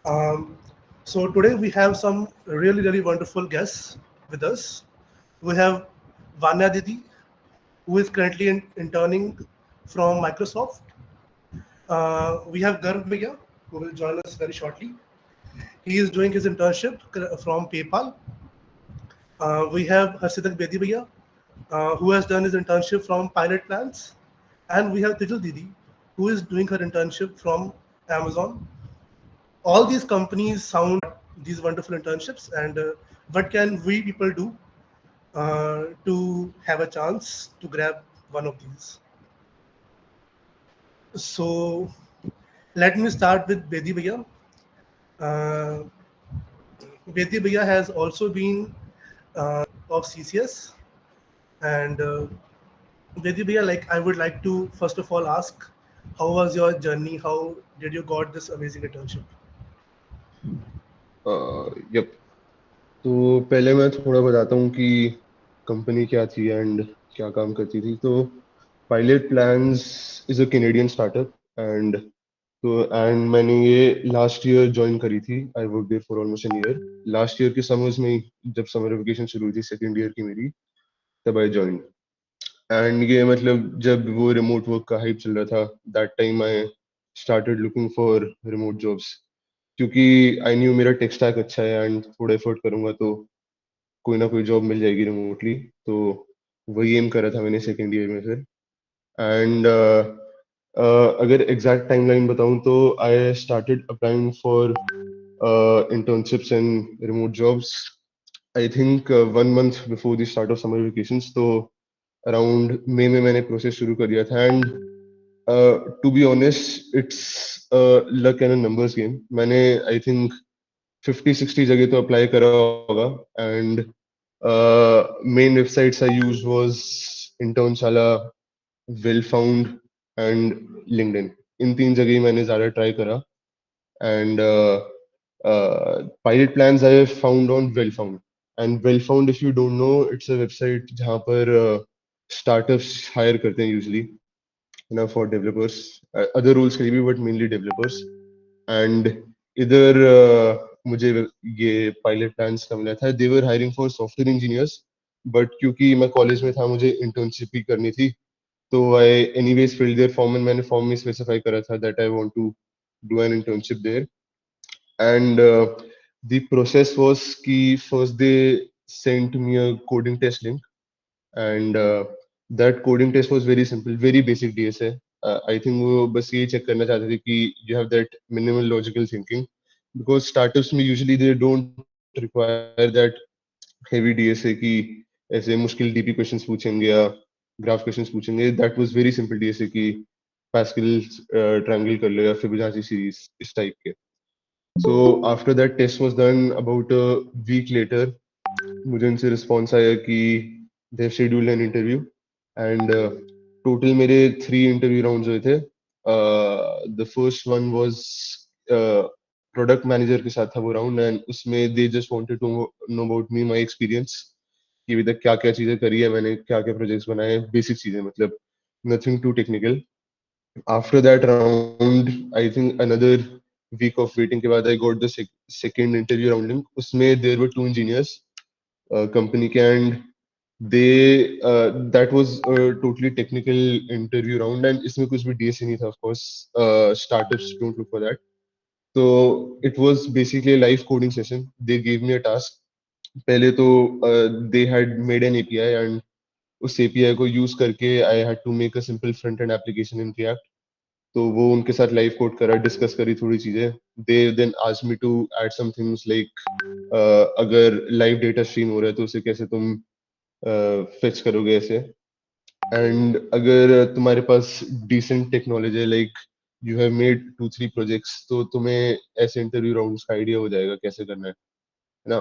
Um, so today we have some really wonderful guests with us. We have Vanya Didi, who is currently interning from Microsoft. We have Garv Bhaiya, who will join us very shortly. He is doing his internship from PayPal. We have Harsidak Bedi Bhaiya, who has done his internship from Pilot Plans. And we have Tijal Didi, who is doing her internship from Amazon. All these companies sound these wonderful internships, and what can we people do to have a chance to grab one of these? So let me start with Bedi Bhaiya. Uh, Bedi Bhaiya has also been of CCS, and Bedi Bhaiya, like I would like to first of all ask, how was your journey? How did you got this amazing internship? Yup तो पहले मैं थोड़ा बताता हूँ कि company क्या थी and क्या काम करती थी. तो Pilot Plans is a Canadian startup and मैंने ये लास्ट ईयर ज्वाइन करी थी. I work there for almost an year. Last year के समर्स में ही, जब समर वेकेशन शुरू हुई थी सेकेंड ईयर की मेरी, तब आई ज्वाइन. एंड ये मतलब जब वो रिमोट वर्क का हाइप चल रहा था, that time I started looking for remote jobs, क्योंकि आई न्यू मेरा टेक स्टैक अच्छा है एंड थोड़ा एफर्ट करूंगा तो कोई ना कोई जॉब मिल जाएगी रिमोटली. तो वही एम करा था मैंने सेकेंड ईयर में फिर. एंड अगर एग्जैक्ट टाइमलाइन बताऊं तो I started applying for internships and remote jobs, I think 1 month before the start of summer vacations. तो अराउंड मई में मैंने प्रोसेस शुरू कर दिया था. And to be honest it's luck and numbers game. मैंने आई थिंक 50-60 जगह तो अप्लाई करा होगा. And main websites I use was Internshala, Wellfound and LinkedIn. इन तीन जगह ही मैंने ज़्यादा ट्राई करा. And pilot plans I found on Wellfound. And Wellfound, if you don't know, it's a website जहाँ पर स्टार्टअप्स हायर करते हैं यूजली, ना, फॉर डेवलपर्स, अदर रोल्स के लिए भी, बट मेनली डेवलपर्स. एंड इधर मुझे ये पायलट प्लान्स का मिला था. They were hiring for software engineers, but क्योंकि मैं कॉलेज में था, मुझे इंटर्नशिप ही करनी थी. तो I anyways filled their form, and मैंने फॉर्म में स्पेसिफाई करा था that I want to do an internship there. And the process was कि first they sent me a coding test link, and that coding test was very simple, very basic DS है. I think वो बस ये check करना चाहते थे कि you have that minimal logical thinking, because startups में usually they don't require that heavy DSA कि ऐसे मुश्किल DP questions पूछेंगे या ग्राफ क्वेश्चंस पूछेंगे. That was very simple DSA कि Pascal triangle कर लो या Fibonacci series, इस टाइप के. So after that test was done, about a week later, मुझे उनसे रिस्पॉन्स आया कि they scheduled an interview. And total मेरे 3 इंटरव्यू राउंड्स हुए थे. The first one was product manager के साथ था वो राउंड, एंड उसमें they just wanted to know about me, my experience, कि अभी तक क्या क्या चीजें करी है मैंने, क्या क्या प्रोजेक्ट्स बनाए हैं, बेसिक चीजें, मतलब nothing too technical. After that round, I think another week of waiting के बाद, I got the second interview round. उसमें देयर वर 2 इंजीनियर्स कंपनी के, and they that was a totally technical interview round, and इसमें कुछ भी DSA नहीं था. Of course, startups don't look for that. So it was basically a live coding session. They gave me a task. पहले तो they had made an API, and उस API को use करके I had to make a simple front end application in React. तो वो उनके साथ live code करा, डिस्कस करी थोड़ी चीजें. They then asked me to add some things like, अगर लाइव डेटा स्ट्रीम हो रहा है तो उसे कैसे तुम फेच करोगे ऐसे. एंड अगर तुम्हारे पास डिसेंट टेक्नोलॉजी है, like you have made 2-3 projects, तो तुम्हें ऐसे इंटरव्यू राउंड्स का आइडिया हो जाएगा कैसे करना है ना.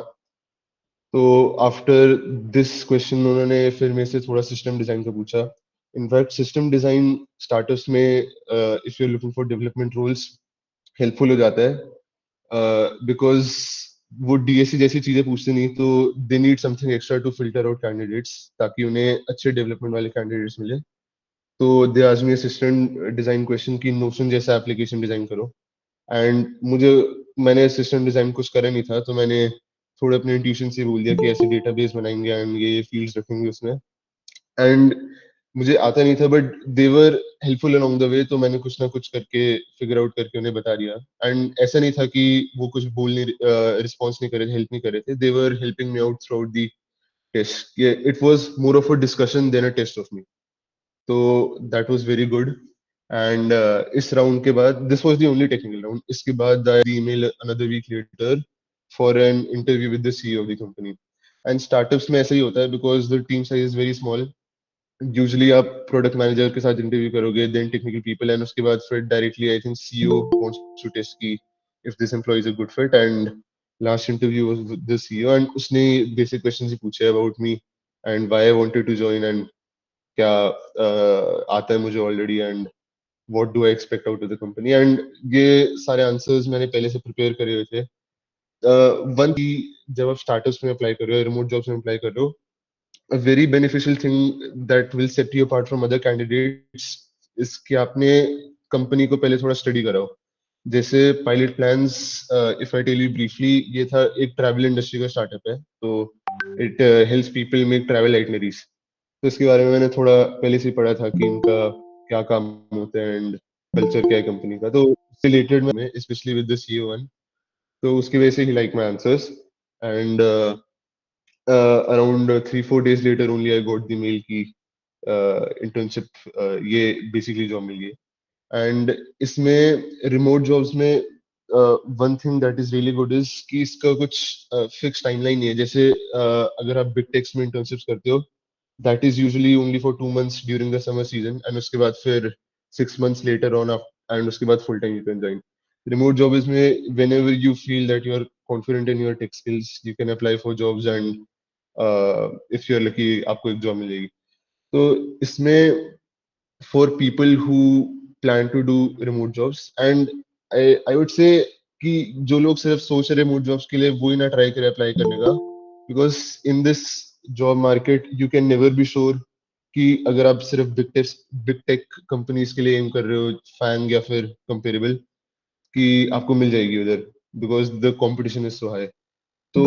तो आफ्टर दिस क्वेश्चन उन्होंने फिर मेरे से थोड़ा सिस्टम डिजाइन का पूछा. इनफैक्ट सिस्टम डिजाइन स्टार्टर्स में, if you are looking for development roles, helpful हो जाता है, बिकॉज वो डीएससी जैसी चीजें पूछते नहीं, तो they need something extra to filter out candidates, ताकि उन्हें अच्छे डेवलपमेंट वाले कैंडिडेट्स मिले. तो they asked me a system design question की नोशन जैसा एप्लीकेशन डिजाइन करो. एंड मुझे मैंने सिस्टम डिजाइन कुछ करा नहीं था, तो मैंने थोड़ा अपने इंट्यूशन से बोल दिया कि ऐसे डेटाबेस बनाएंगे एंड ये फील्ड्स रखेंगे उसमें। एंड मुझे आता नहीं था, but they were helpful along the way, तो मैंने कुछ ना कुछ करके फिगर आउट करके उन्हें बता दिया। एंड ऐसा नहीं था कि वो कुछ बोल नहीं, रिस्पॉन्स नहीं कर रहे थे, हेल्प नहीं कर रहे थे, they were helping me out throughout the test. It was more of a discussion than a test of me, तो that was very good. And इस राउंड के बाद, this was the only technical round, इसके बाद I email another week later for an interview with the CEO of the company. And startups में ऐसा ही होता है, because the team size is very small. Usually आप प्रोडक्ट मैनेजर के साथ इंटरव्यू करोगे, देन टेक्निकल पीपल, एंड उसके बाद फिर directly I think CEO wants to test की if this employ is a good fit. And last interview was with the CEO, and उसने basic questions ही पूछे about me and why I wanted to join, and क्या आता है मुझे already, and what do I expect out of the company. And ये सारे answers मैंने पहले से प्रिपेयर करे हुए थे। वन की जब आप स्टार्टअप्स में अप्लाई कर रहे हो, रिमोट जॉब्स में अप्लाई कर रहे हो, a very beneficial thing that will set you apart from other candidates is कि आपने कंपनी को पहले थोड़ा स्टडी कराओ। जैसे Pilot Plans, if I tell you briefly, ये था एक ट्रैवल इंडस्ट्री का स्टार्टअप है, तो it helps people make travel itineraries. तो इसके बारे में मैंने थोड़ा पहले से ही पढ़ा था कि इनका क्या काम होता है एंड कल्चर क्या है कंपनी का, तो रिलेटेड में specially with the CEO one, तो उसकी वजह से ही like my answers. And around 3-4 days later only I got the mail कि internship ये basically जॉब मिल गई। एंड इसमें रिमोट जॉब्स में one thing that is really good is कि इसका कुछ फिक्स टाइमलाइन नहीं है। जैसे अगर आप बिग टेक्स में इंटर्नशिप्स करते हो, that is usually only for 2 months during the summer season, and उसके बाद फिर 6 months लेटर ऑन, एंड उसके बाद full time you can join. Remote job इसमें whenever you feel that you are confident in your tech skills, you can apply for jobs, and if you are lucky आपको एक job मिल जाएगी। तो इसमें for people who plan to do remote jobs, and I would say कि जो लोग सिर्फ सोच रहे रिमोट जॉब्स के लिए, वो ही ना ट्राई करें अप्लाई करने का, because in this job market you can never be sure कि अगर आप सिर्फ बिग टेक कंपनीज के लिए एम कर रहे हो, फैंग या फिर कंपेरेबल, कि आपको मिल जाएगी उधर, because the competition is so high. तो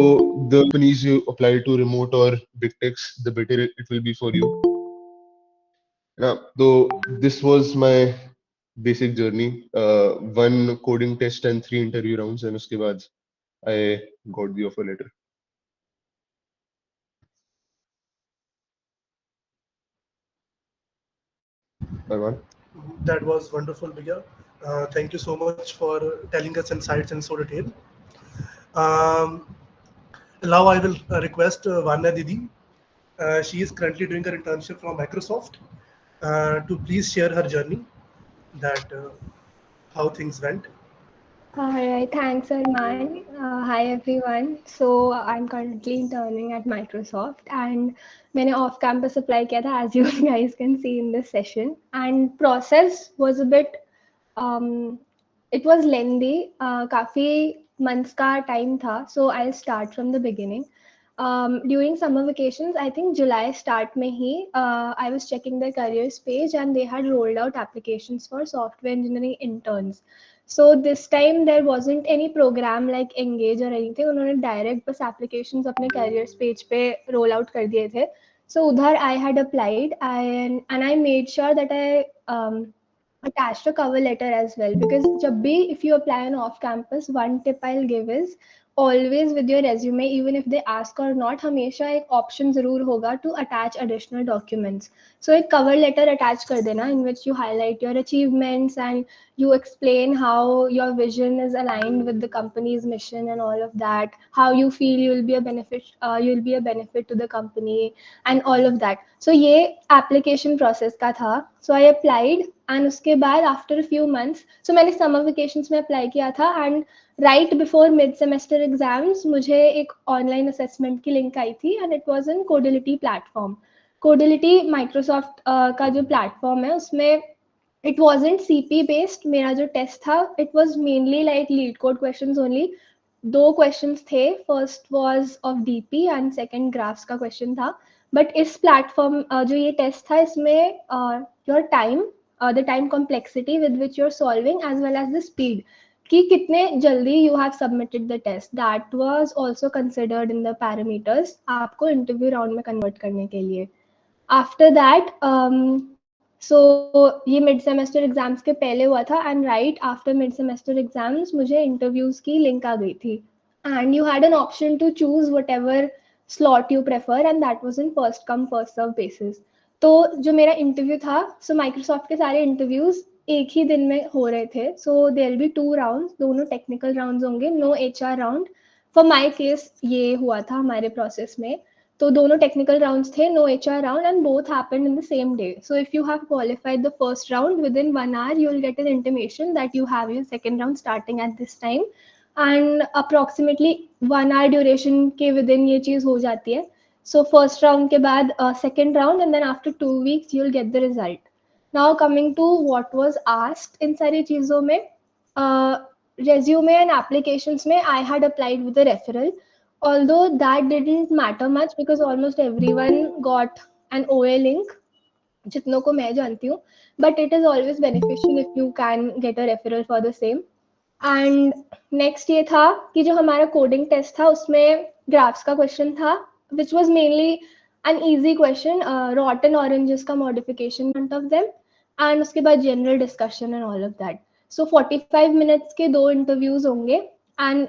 the companies you apply to, remote or big techs, the better it will be for you. Now, so this was my basic journey. One coding test and 3 interview rounds, and uske baad I got the offer letter. Arman? That was wonderful, Bhaiya. Thank you so much for telling us insights in so detail. Um, Now I will request Vanya Didi. She is currently doing her internship from Microsoft to please share her journey, that how things went. All right, thanks, Arman. Hi, everyone. So I'm currently interning at Microsoft, and मैंने off campus apply किया था, as you guys can see in this session. And process was a bit, it was lengthy. काफी months का time था. So I'll start from the beginning. During summer vacations, I think July start में ही, I was checking the careers page and they had rolled out applications for software engineering interns. So this time there wasn't any program like Engage or anything. उन्होंने direct बस applications अपने careers page पे roll out कर दिए थे. So उधर I had applied and I made sure that I attached a cover letter as well, because जब भी if you apply on off campus, one tip I'll give is always with your resume, even if they ask or not, हमेशा एक option ज़रूर होगा to attach additional documents. So एक cover letter attach कर देना in which you highlight your achievements and you explain how your vision is aligned with the company's mission and all of that, how you feel you'll be a benefit to the company and all of that. So ये application process का था. So I applied and उसके बाद after a few months, so मैंने summer vacations में apply किया था, and right before mid semester exams मुझे एक online assessment की link आई थी, and it was in Codility platform. Codility Microsoft का जो platform है, उसमें it wasn't CP based. मेरा जो test था, it was mainly like lead code questions only. 2 questions थे, first was of DP and second graphs का question था. But इस platform जो ये test था, इसमें your time, the time complexity with which you're solving, as well as the speed, कि कितने जल्दी you have submitted the test. That was also considered in the parameters आपको interview round में convert करने के लिए. After that, so ये mid semester exams के पहले हुआ था, and right after mid semester exams मुझे interviews की link आ गई थी, and you had an option to choose whatever slot you prefer, and that was in first come first serve basis. तो जो मेरा इंटरव्यू था, सो माइक्रोसॉफ्ट के सारे इंटरव्यूज एक ही दिन में हो रहे थे, so there will be 2 rounds, दोनों टेक्निकल राउंड्स होंगे, no HR round. For my case ये हुआ था हमारे प्रोसेस में, तो दोनों टेक्निकल राउंड्स थे, no HR round, and both happened in the same day. So if you have qualified the first round within 1 hour you will get an intimation that you have your second round starting at this time, and approximately 1 hour duration के with in ये चीज़ हो जाती है. So first round के बाद second round, and then after 2 weeks you'll get the result. Now coming to what was asked इन सारी चीज़ों में, resume and applications में I had applied with a referral, although that didn't matter much because almost everyone got an OA link जितनों को मैं जानती हूँ, but it is always beneficial if you can get a referral for the same. And next ये था कि जो हमारा coding test था उसमें ग्राफ्स का क्वेश्चन था, which was mainly an easy question, rotten oranges का modification front of them, and उसके बाद general discussion and all of that. So 45 minutes के 2 इंटरव्यूज होंगे, एंड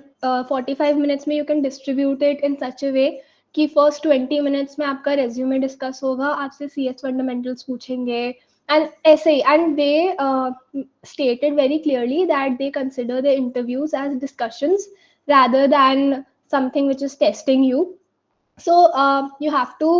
45 मिनट्स में you can distribute it in such a way कि first 20 minutes में आपका resume discuss होगा, आपसे CS फंडामेंटल्स पूछेंगे, and essay, and they stated very clearly that they consider the interviews as discussions rather than something which is testing you. So you have to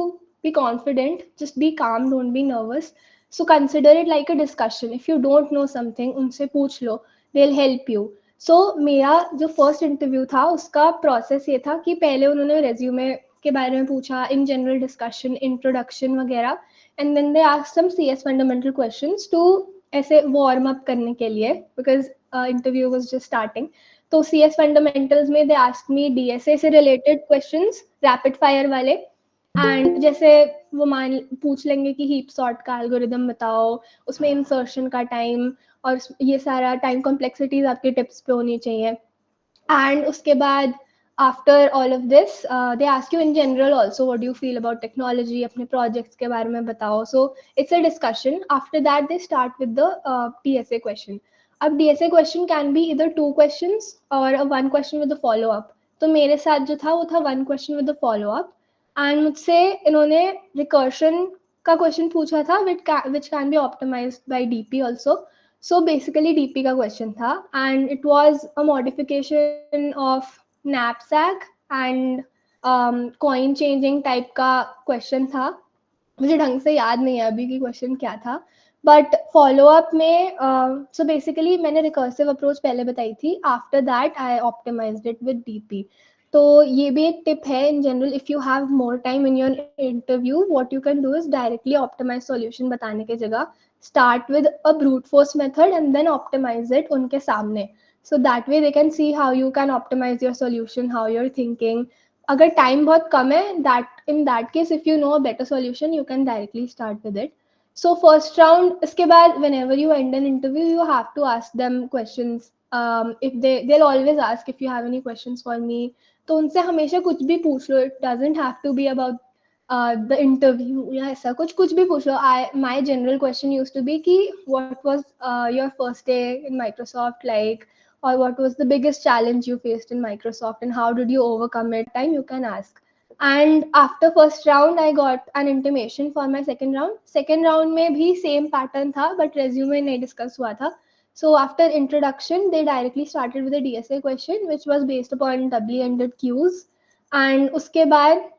be confident, just be calm, don't be nervous. So consider it like a discussion. If you don't know something, उनसे पूछ लो, they'll help you. So मेरा जो first interview था उसका process ये था कि पहले उन्होंने रेज्यूमे के बारे में पूछा, इन जनरल डिस्कशन, इंट्रोडक्शन वगैरह, and then they asked some CS fundamental questions to ऐसे warm up करने के लिए, because interview was just starting. तो CS fundamentals में they asked me DSA से related questions, rapid fire वाले, and जैसे वो मान पूछ लेंगे कि heap sort का algorithm बताओ, उसमें insertion का time और ये सारा time complexities आपके tips पे होनी चाहिए. And उसके बाद after all of this, they ask you in general also, what do you feel about technology, अपने projects के बारे में बताओ. So it's a discussion. After that they start with the DSA question. अब DSA question can be either 2 questions or a 1 question with a follow up. तो मेरे साथ जो था वो था 1 question with a follow up, and मुझसे इन्होंने recursion का question पूछा था, which can be optimized by DP also. So basically DP का question था, and it was a modification of knapsack and coin changing type का question था. मुझे ढंग से याद नहीं है अभी कि क्वेश्चन क्या था, बट फॉलो अप में सो बेसिकली मैंने रिकर्सिव अप्रोच पहले बताई थी, after that I optimized it with DP. तो ये भी एक टिप है in general, if you have more time in your interview, what you can do is directly optimize solution बताने की जगह start with a brute force method and then optimize it उनके सामने. So that way they can see how you can optimize your solution, how you're thinking. अगर time बहुत कम है, that in that case if you know a better solution you can directly start with it. So first round, इसके बाद whenever you end an interview you have to ask them questions. If they'll always ask if you have any questions for me. तो उनसे हमेशा कुछ भी पूछ लो. It doesn't have to be about the interview या ऐसा कुछ भी पूछ लो. My general question used to be कि what was your first day in Microsoft like, or what was the biggest challenge you faced in Microsoft and how did you overcome it? Time you can ask. And after first round I got an intimation for my second round. Second round में भी same pattern था, but resume नहीं discuss हुआ था. So after introduction they directly started with a DSA question which was based upon doubly ended queues, and उसके बाद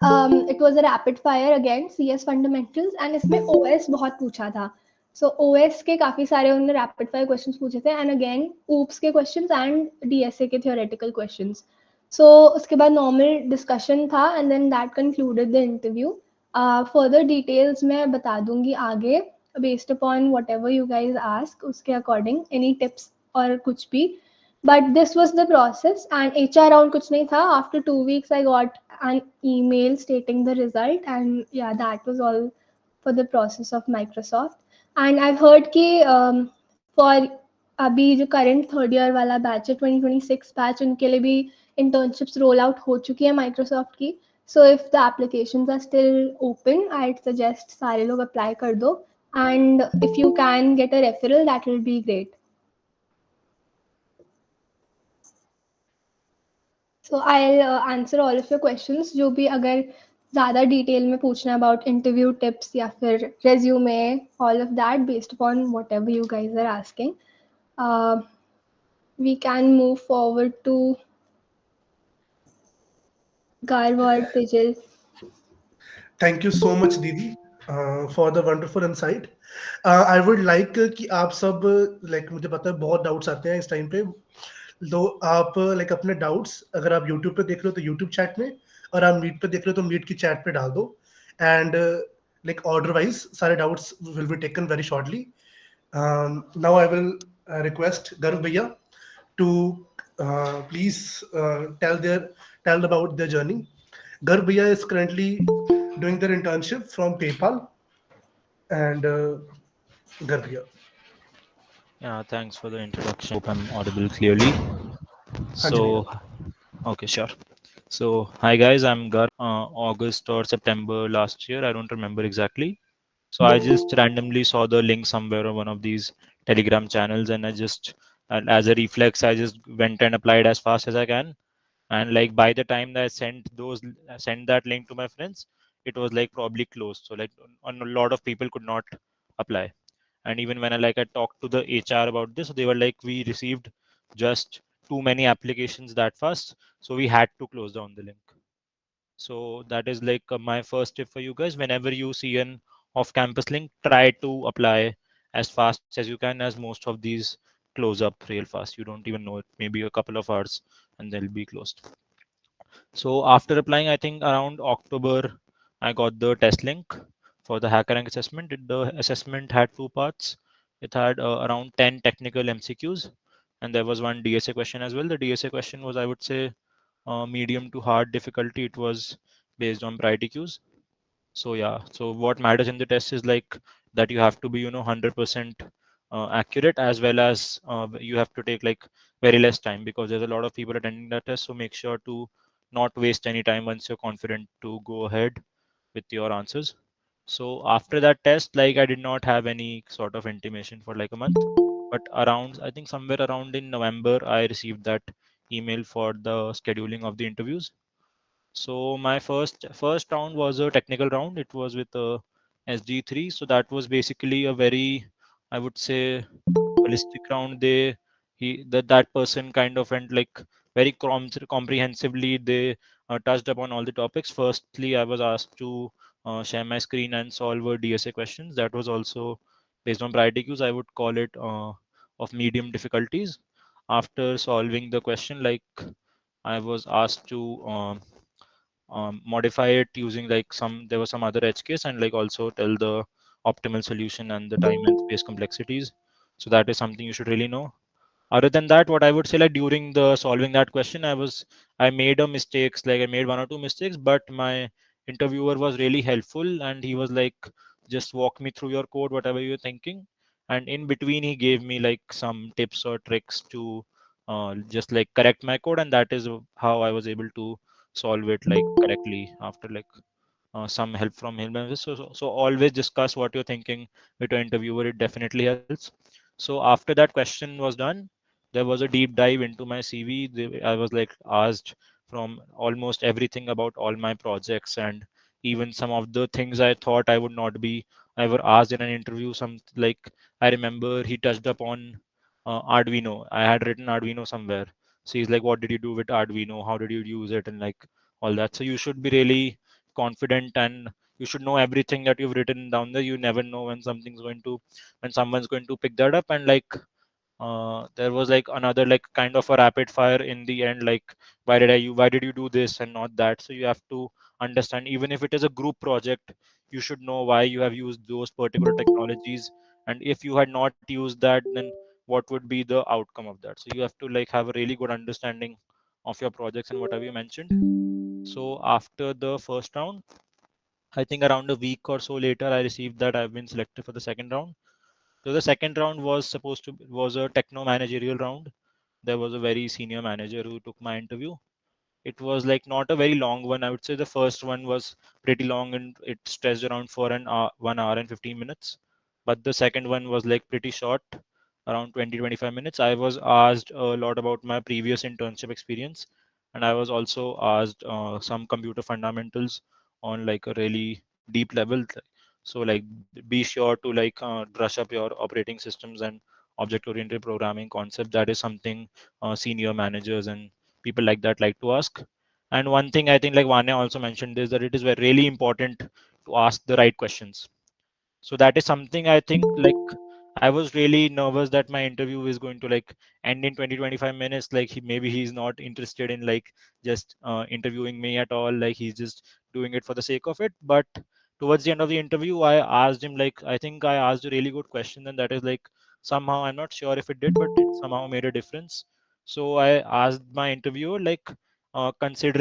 it was a rapid fire again, CS fundamentals, and इसमें OS बहुत पूछा था. So OS के काफी सारे उन्होंने rapid fire questions पूछे थे, and again OOPS के questions and DSA के theoretical questions. So उसके बाद normal discussion था, and then that concluded the interview. Further details मैं बता दूंगी आगे based upon whatever you guys ask, उसके according any tips और कुछ भी. But this was the process, and HR round कुछ नहीं था. After 2 weeks I got an email stating the result, and yeah, that was all for the process of Microsoft. And I've heard कि for अभी जो current third year वाला batch है 2026 batch उनके लिए भी इंटर्नशिप्स रोल आउट हो चुकी है माइक्रोसॉफ्ट की. So if the applications are still open I suggest सारे लोग अप्लाई कर दो and if you can get a referral that will be great. So I'll answer all of your questions. जो भी अगर ज़्यादा डिटेल में पूछना about interview tips या फिर resume, all of that based upon whatever you guys are asking. Uh, we can move forward to Garv or Tejal. Thank you so much दीदी for the wonderful insight. I would like कि आप सब मुझे पता है बहुत doubts आते हैं इस टाइम पे, तो आप अपने डाउट्स अगर आप यूट्यूब पे देख रहे हो तो यूट्यूब चैट में, और आप मीट पे देख रहे हो तो मीट की चैट पे डाल दो. एंड ऑर्डर वाइज सारे doubts will be taken very shortly. Now I will request Garv भैया to please tell about their journey. Garv Bhaiya is currently doing their internship from PayPal. And Garv Bhaiya. Yeah, thanks for the introduction. Hope I'm audible clearly. Hanji Bhaiya. So, okay, sure. So, hi guys, I'm Gar. August or September last year, I don't remember exactly. So I just randomly saw the link somewhere on one of these Telegram channels, and and as a reflex, I just went and applied as fast as I can. And like by the time that I sent that link to my friends, it was like probably closed. So like a lot of people could not apply. And even when I talked to the HR about this, they were like, we received just too many applications that fast, so we had to close down the link. So that is my first tip for you guys. Whenever you see an off-campus link, try to apply as fast as you can, as most of these close up real fast. You don't even know it, maybe a couple of hours and they'll be closed. So after applying, I think around October, I got the test link for the HackerRank assessment. The assessment had two parts. It had around 10 technical MCQs, and there was one DSA question as well. The DSA question was, I would say, medium to hard difficulty. It was based on priority queues. So yeah, so what matters in the test is that you have to be 100% accurate, as well as you have to take very less time, because there's a lot of people attending that test. So make sure to not waste any time once you're confident to go ahead with your answers. So after that test, I did not have any sort of intimation for like a month, but around, I think somewhere around in November, I received that email for the scheduling of the interviews. So my first round was a technical round. It was with SG3. So that was basically a very, I would say, holistic round. That person kind of went very comprehensively. They touched upon all the topics. Firstly, I was asked to share my screen and solve a DSA questions. That was also based on priority queues. I would call it of medium difficulties. After solving the question, I was asked to modify it using there was some other edge case, and also tell the optimal solution and the time and space complexities. So that is something you should really know. Other than that, what I would say, during the solving that question, I made a mistakes, I made one or two mistakes, but my interviewer was really helpful, and he was like, just walk me through your code, whatever you're thinking. And in between, he gave me some tips or tricks to just correct my code, and that is how I was able to solve it correctly after some help from him. So always discuss what you're thinking with your interviewer. It definitely helps. So after that question was done, there was a deep dive into my CV. I was asked from almost everything about all my projects, and even some of the things I thought I would not be ever asked in an interview. Some I remember he touched upon Arduino. I had written Arduino somewhere. So he's like, what did you do with Arduino? How did you use it? And all that. So you should be really confident, and you should know everything that you've written down there. You never know when someone's going to pick that up. And there was another kind of a rapid fire in the end, why did you do this and not that. So you have to understand, even if it is a group project, you should know why you have used those particular technologies, and if you had not used that, then what would be the outcome of that. So you have to have a really good understanding of your projects and whatever you mentioned. So after the first round, I think around a week or so later, I received that I've been selected for the second round. So the second round was supposed to was a techno managerial round. There was a very senior manager who took my interview. It was like not a very long one. I would say the first one was pretty long and it stretched around for an hour, 1 hour and 15 minutes. But the second one was like pretty short, around 20-25 minutes. I was asked a lot about my previous internship experience, and I was also asked some computer fundamentals on like a really deep level. So like be sure to like brush up your operating systems and object-oriented programming concept. That is something senior managers and people like that like to ask. And one thing I think like Vanya also mentioned is that it is really important to ask the right questions. So that is something I think like I was really nervous that my interview is going to like end in 20-25 minutes. Like maybe he's not interested in like just interviewing me at all, like he's just doing it for the sake of it. But towards the end of the interview I asked him, like I think I asked a really good question, and that is like somehow I'm not sure if it did, but it somehow made a difference. So I asked my interviewer like consider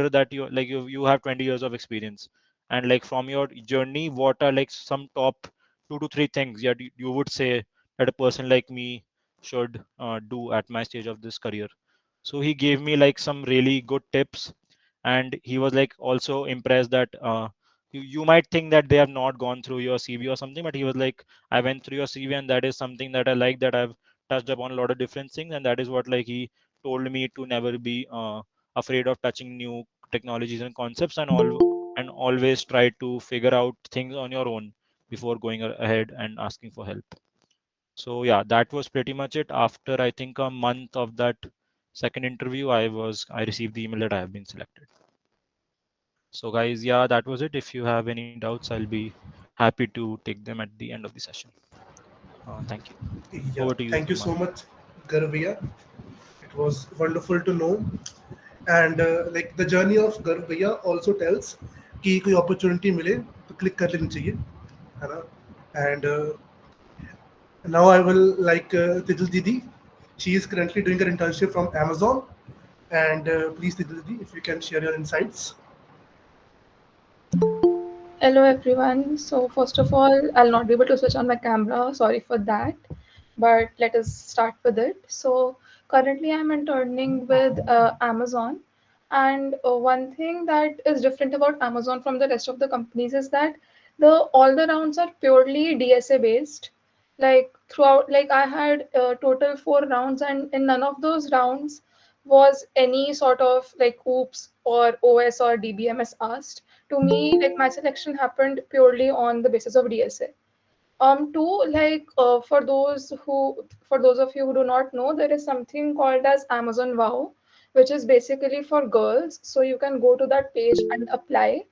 that you have 20 years of experience, and like from your journey what are like some top 2 to 3 things you would say that a person like me should do at my stage of this career. So he gave me like some really good tips, and he was like also impressed that you might think that they have not gone through your CV or something, but he was like, I went through your CV and that is something that I like, that I've touched upon a lot of different things, and that is what like he told me to never be afraid of touching new technologies and concepts, and always try to figure out things on your own before going ahead and asking for help. So yeah, that was pretty much it. After I think a month of that second interview, I received the email that I have been selected. So guys, yeah, that was it. If you have any doubts, I'll be happy to take them at the end of the session. Thank you. Yeah, Over to you, thank you so Vanya. much, Garvia. It was wonderful to know. And like the journey of Garv भैया also tells कि कोई opportunity मिले तो click कर लेनी चाहिए, है ना? And now I will like Tijal Didi. She is currently doing her internship from Amazon. And please, Tijal Didi, if you can share your insights. Hello everyone. So first of all, I'll not be able to switch on my camera. Sorry for that. But let us start with it. So currently I'm interning with Amazon, and one thing that is different about Amazon from the rest of the companies is that the all the rounds are purely DSA based. Like throughout, like I had total 4 rounds, and in none of those rounds was any sort of like oops or OS or DBMS asked. To me, like my selection happened purely on the basis of DSA. Two, like for those of you who do not know, there is something called as Amazon Wow, which is basically for girls. So you can go to that page and apply,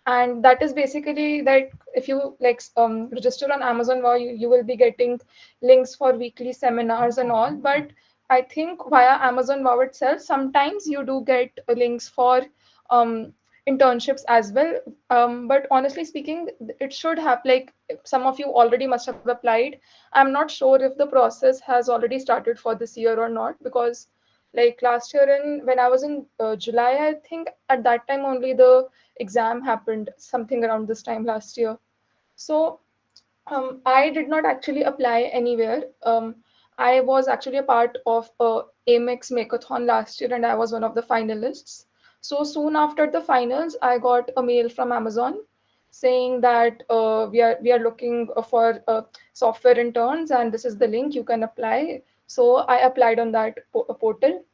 and that is basically that if you like register on Amazon Wow, you will be getting links for weekly seminars and all. But I think via Amazon Wow itself sometimes you do get links for um, internships as well. But honestly speaking, it should have like some of you already must have applied. I'm not sure if the process has already started for this year or not, because like last year in when I was in July, I think at that time only the exam happened, something around this time last year. So I did not actually apply anywhere. I was actually a part of a Amex Makeathon last year, and I was one of the finalists. So soon after the finals, I got a mail from Amazon saying that we are looking for software interns, and this is the link you can apply. So I applied on that portal.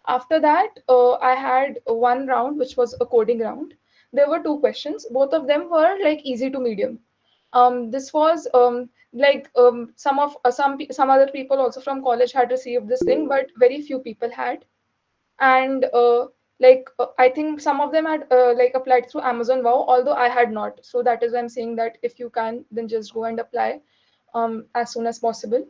After that, I had one round, which was a coding round. There were 2 questions. Both of them were like easy to medium. This was like some other people also from college had received this thing, but very few people had. And I think some of them had like applied through Amazon Wow, although I had not. So that is why I'm saying that if you can, then just go and apply as soon as possible.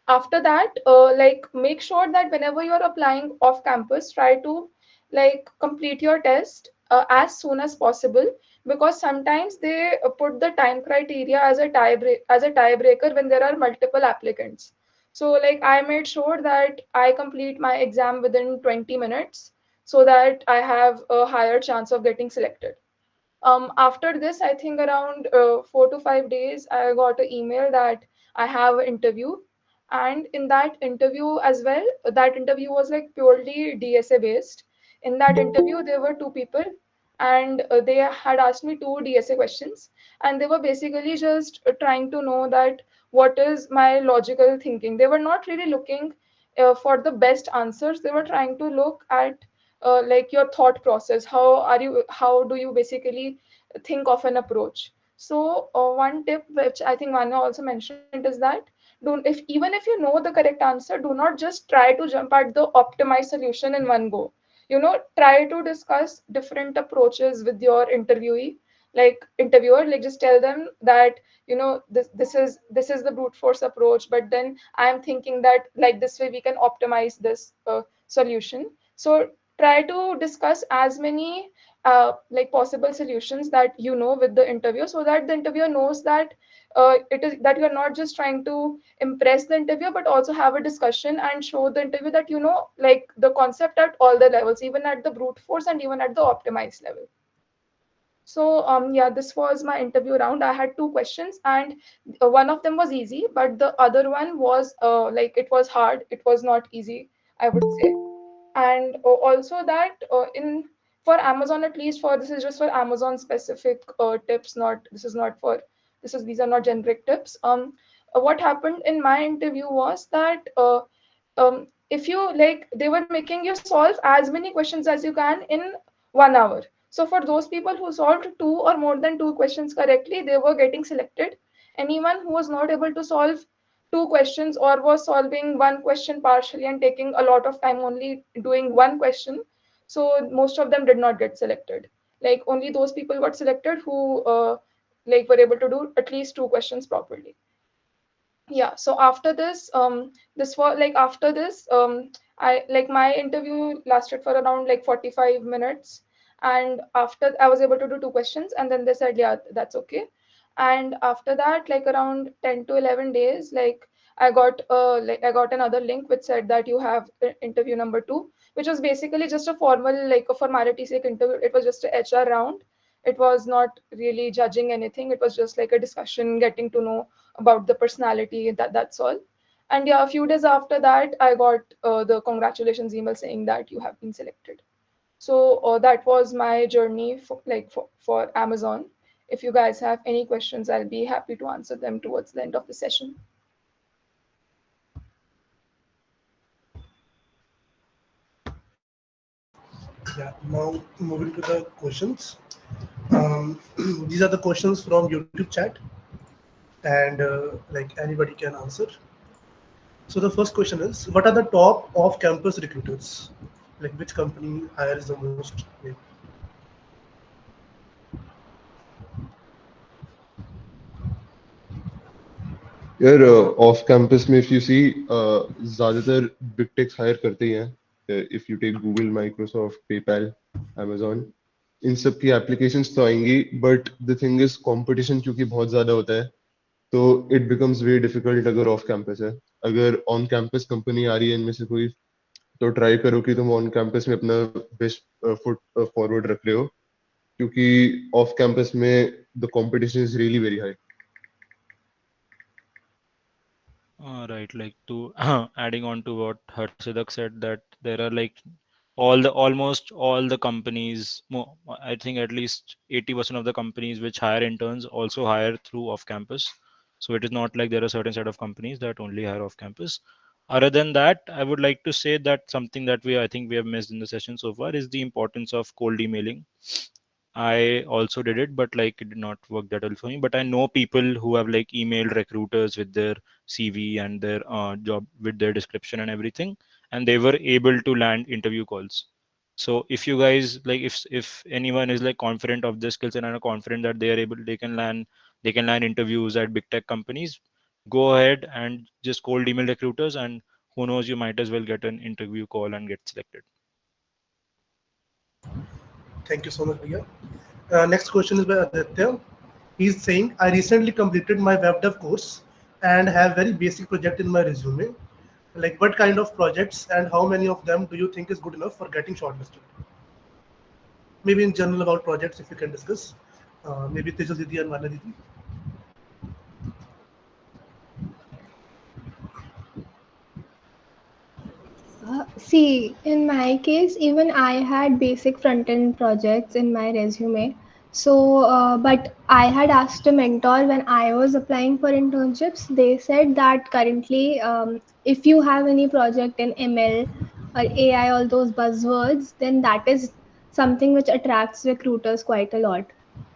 After that, like make sure that whenever you're applying off campus, try to like complete your test as soon as possible, because sometimes they put the time criteria as a tiebreaker when there are multiple applicants. So like I made sure that I complete my exam within 20 minutes so that I have a higher chance of getting selected. After this, I think around 4 to 5 days, I got an email that I have an interview, and in that interview as well, that interview was like purely DSA based. In that interview, there were two people, and they had asked me two DSA questions, and they were basically just trying to know that what is my logical thinking. They were not really looking for the best answers. They were trying to look at like your thought process. How do you basically think of an approach? So one tip which I think Vanya also mentioned is that don't if even if you know the correct answer, do not just try to jump at the optimized solution in one go. Try to discuss different approaches with your interviewer, like just tell them that this is the brute force approach, but then I'm thinking that like this way we can optimize this solution. So try to discuss as many like possible solutions that with the interviewer, so that the interviewer knows that it is that you're not just trying to impress the interviewer, but also have a discussion and show the interview that like the concept at all the levels, even at the brute force and even at the optimized level. So yeah, this was my interview round. I had two questions, and one of them was easy, but the other one was like it was hard. It was not easy, I would say. And also that in for Amazon, at least for this is just for Amazon specific tips. Not this is not for this is These are not generic tips. What happened in my interview was that if you like they were making you solve as many questions as you can in 1 hour. So for those people who solved two or more than two questions correctly, they were getting selected. Anyone who was not able to solve two questions or was solving one question partially and taking a lot of time only doing one question, so most of them did not get selected. Like only those people got selected who like were able to do at least two questions properly. Yeah, so after this this was like after this I like my interview lasted for around like 45 minutes, and after I was able to do two questions, and then they said yeah, that's okay. And after that, like around 10 to 11 days, like I got another link which said that you have interview number 2, which was basically just a formal, like a formality sake interview. It was just a HR round. It was not really judging anything. It was just like a discussion, getting to know about the personality. That's all. And yeah, a few days after that, I got the congratulations email saying that you have been selected. So that was my journey for Amazon. If you guys have any questions, I'll be happy to answer them towards the end of the session. Yeah, now moving to the questions. These are the questions from YouTube chat, and like anybody can answer. So the first question is, what are the top off-campus recruiters? Like which company hires the most? यार off campus में if you see ज्यादातर big techs hire करते ही हैं. If you take Google, Microsoft, PayPal, amazon, इन सब की applications तो आएंगी, but the thing is competition क्योंकि बहुत ज्यादा होता है, तो इट बिकम्स वेरी डिफिकल्ट अगर ऑफ कैंपस है. अगर ऑन कैंपस कंपनी आ रही है इनमें से कोई, तो ट्राई करो कि तुम ऑन कैंपस में अपना बेस्ट फुट फॉरवर्ड रख रहे हो, क्योंकि ऑफ कैंपस में the competition is really very high. Right, like to adding on to what Harsidak said, that there are like almost all the companies, I think at least 80% of the companies which hire interns also hire through off campus. So it is not like there are a certain set of companies that only hire off campus. Other than that, I would like to say that something that I think we have missed in the session so far is the importance of cold emailing. I also did it, but like it did not work that well for me. But I know people who have like emailed recruiters with their CV and their job with their description and everything, and they were able to land interview calls. So if you guys like, if anyone is like confident of their skills and are confident that they can land interviews at big tech companies, go ahead and just cold email recruiters, and who knows, you might as well get an interview call and get selected. Thank you so much, Priya. Next question is by Aditya. He's saying, I recently completed my web dev course and have very basic project in my resume. Like what kind of projects and how many of them do you think is good enough for getting shortlisted? Maybe in general about projects, if you can discuss. Maybe Tejal Didi and Vana Didi. See, in my case, even I had basic front-end projects in my resume. So, but I had asked a mentor when I was applying for internships. They said that currently, if you have any project in ML or AI, all those buzzwords, then that is something which attracts recruiters quite a lot.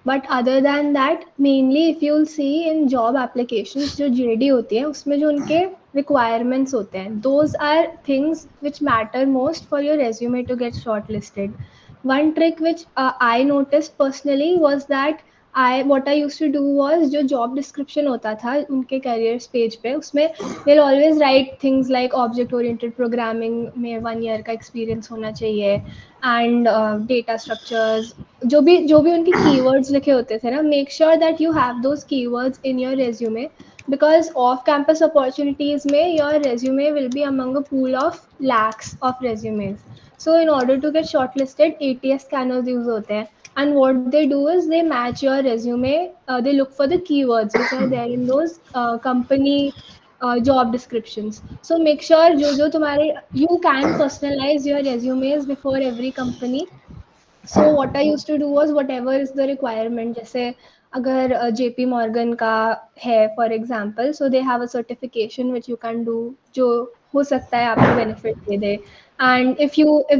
But other than that, mainly if you'll see in job applications, जो JD होती है, उसमें जो उनके requirements होते हैं, those are things which matter most for your resume to get shortlisted. One trick which I noticed personally was that what I used to do was जो job description होता था उनके careers page पे, उसमें they'll always write things like object oriented programming में 1 year का experience होना चाहिए and data structures, जो भी उनकी keywords लिखे होते थे ना, make sure that you have those keywords in your resume, because off campus opportunities में your resume will be among a pool of lakhs of resumes. So in order to get shortlisted, ATS scanners use होते हैं, and what they do is they match your resume, they look for the keywords which are there in those company job descriptions. So make sure जो तुम्हारे, you can personalize your resumes before every company. So what I used to do was whatever is the requirement, जैसे अगर JP Morgan का है for example, so they have a certification which you can do जो हो सकता है आपको benefit they they. And if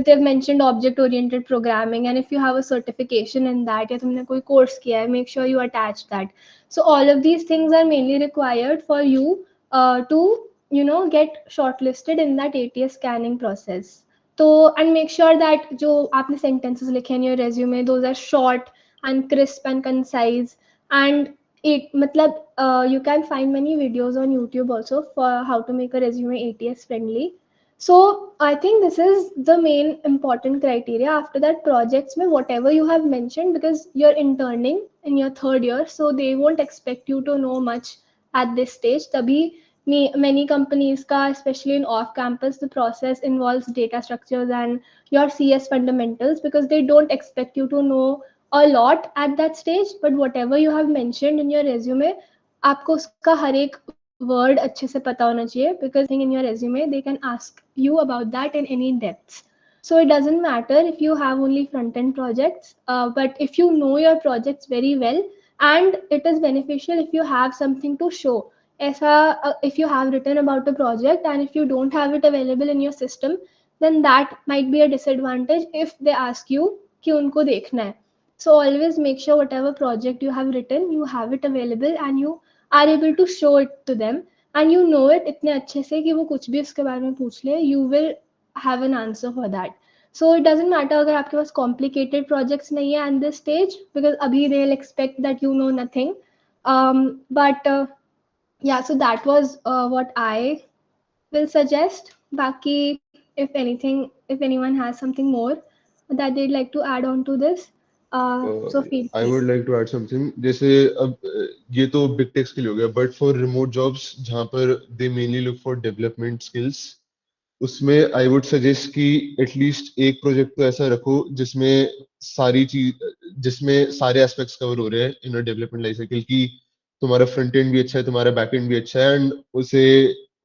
they've mentioned object oriented programming and if you have a certification in that या तुमने कोई course किया है, make sure you attach that. So all of these things are mainly required for you to get shortlisted in that ATS scanning process. तो and make sure that जो आपने sentences लिखे हैं in your resume, those are short and crisp and concise. And it मतलब you can find many videos on YouTube also for how to make a resume ATS friendly. So I think this is the main important criteria. After that, projects में whatever you have mentioned, because you're interning in your 3rd year, so they won't expect you to know much at this stage. तभी many companies ka, especially in off campus, the process involves data structures and your CS fundamentals, because they don't expect you to know a lot at that stage, but whatever you have mentioned in your resume, आपको उसका हर एक word अच्छे से पता होना चाहिए, because in your resume they can ask you about that in any depths. So it doesn't matter if you have only front end projects, but if you know your projects very well, and it is beneficial if you have something to show. ऐसा if you have written about a project and if you don't have it available in your system, then that might be a disadvantage if they ask you कि उनको देखना है. So always make sure whatever project you have written, you have it available and you are able to show it to them, and you know it इतने अच्छे से कि वो कुछ भी उसके बारे में पूछ ले, you will have an answer for that. So it doesn't matter अगर आपके पास complicated projects नहीं है at this stage, because अभी they'll expect that you know nothing. But yeah, so that was what I will suggest. Baki, if anyone has something more that they'd like to add on to this, so feel I free. would like to add something. जैसे अब ये तो big techs के लिए हो गया, but for remote jobs जहाँ पर they mainly look for development skills, उसमें I would suggest कि at least एक project तो ऐसा रखो जिसमें सारे aspects cover हो रहे हैं in a development life cycle, कि तुम्हारा front end भी अच्छा है, तुम्हारा back end भी अच्छा है, and उसे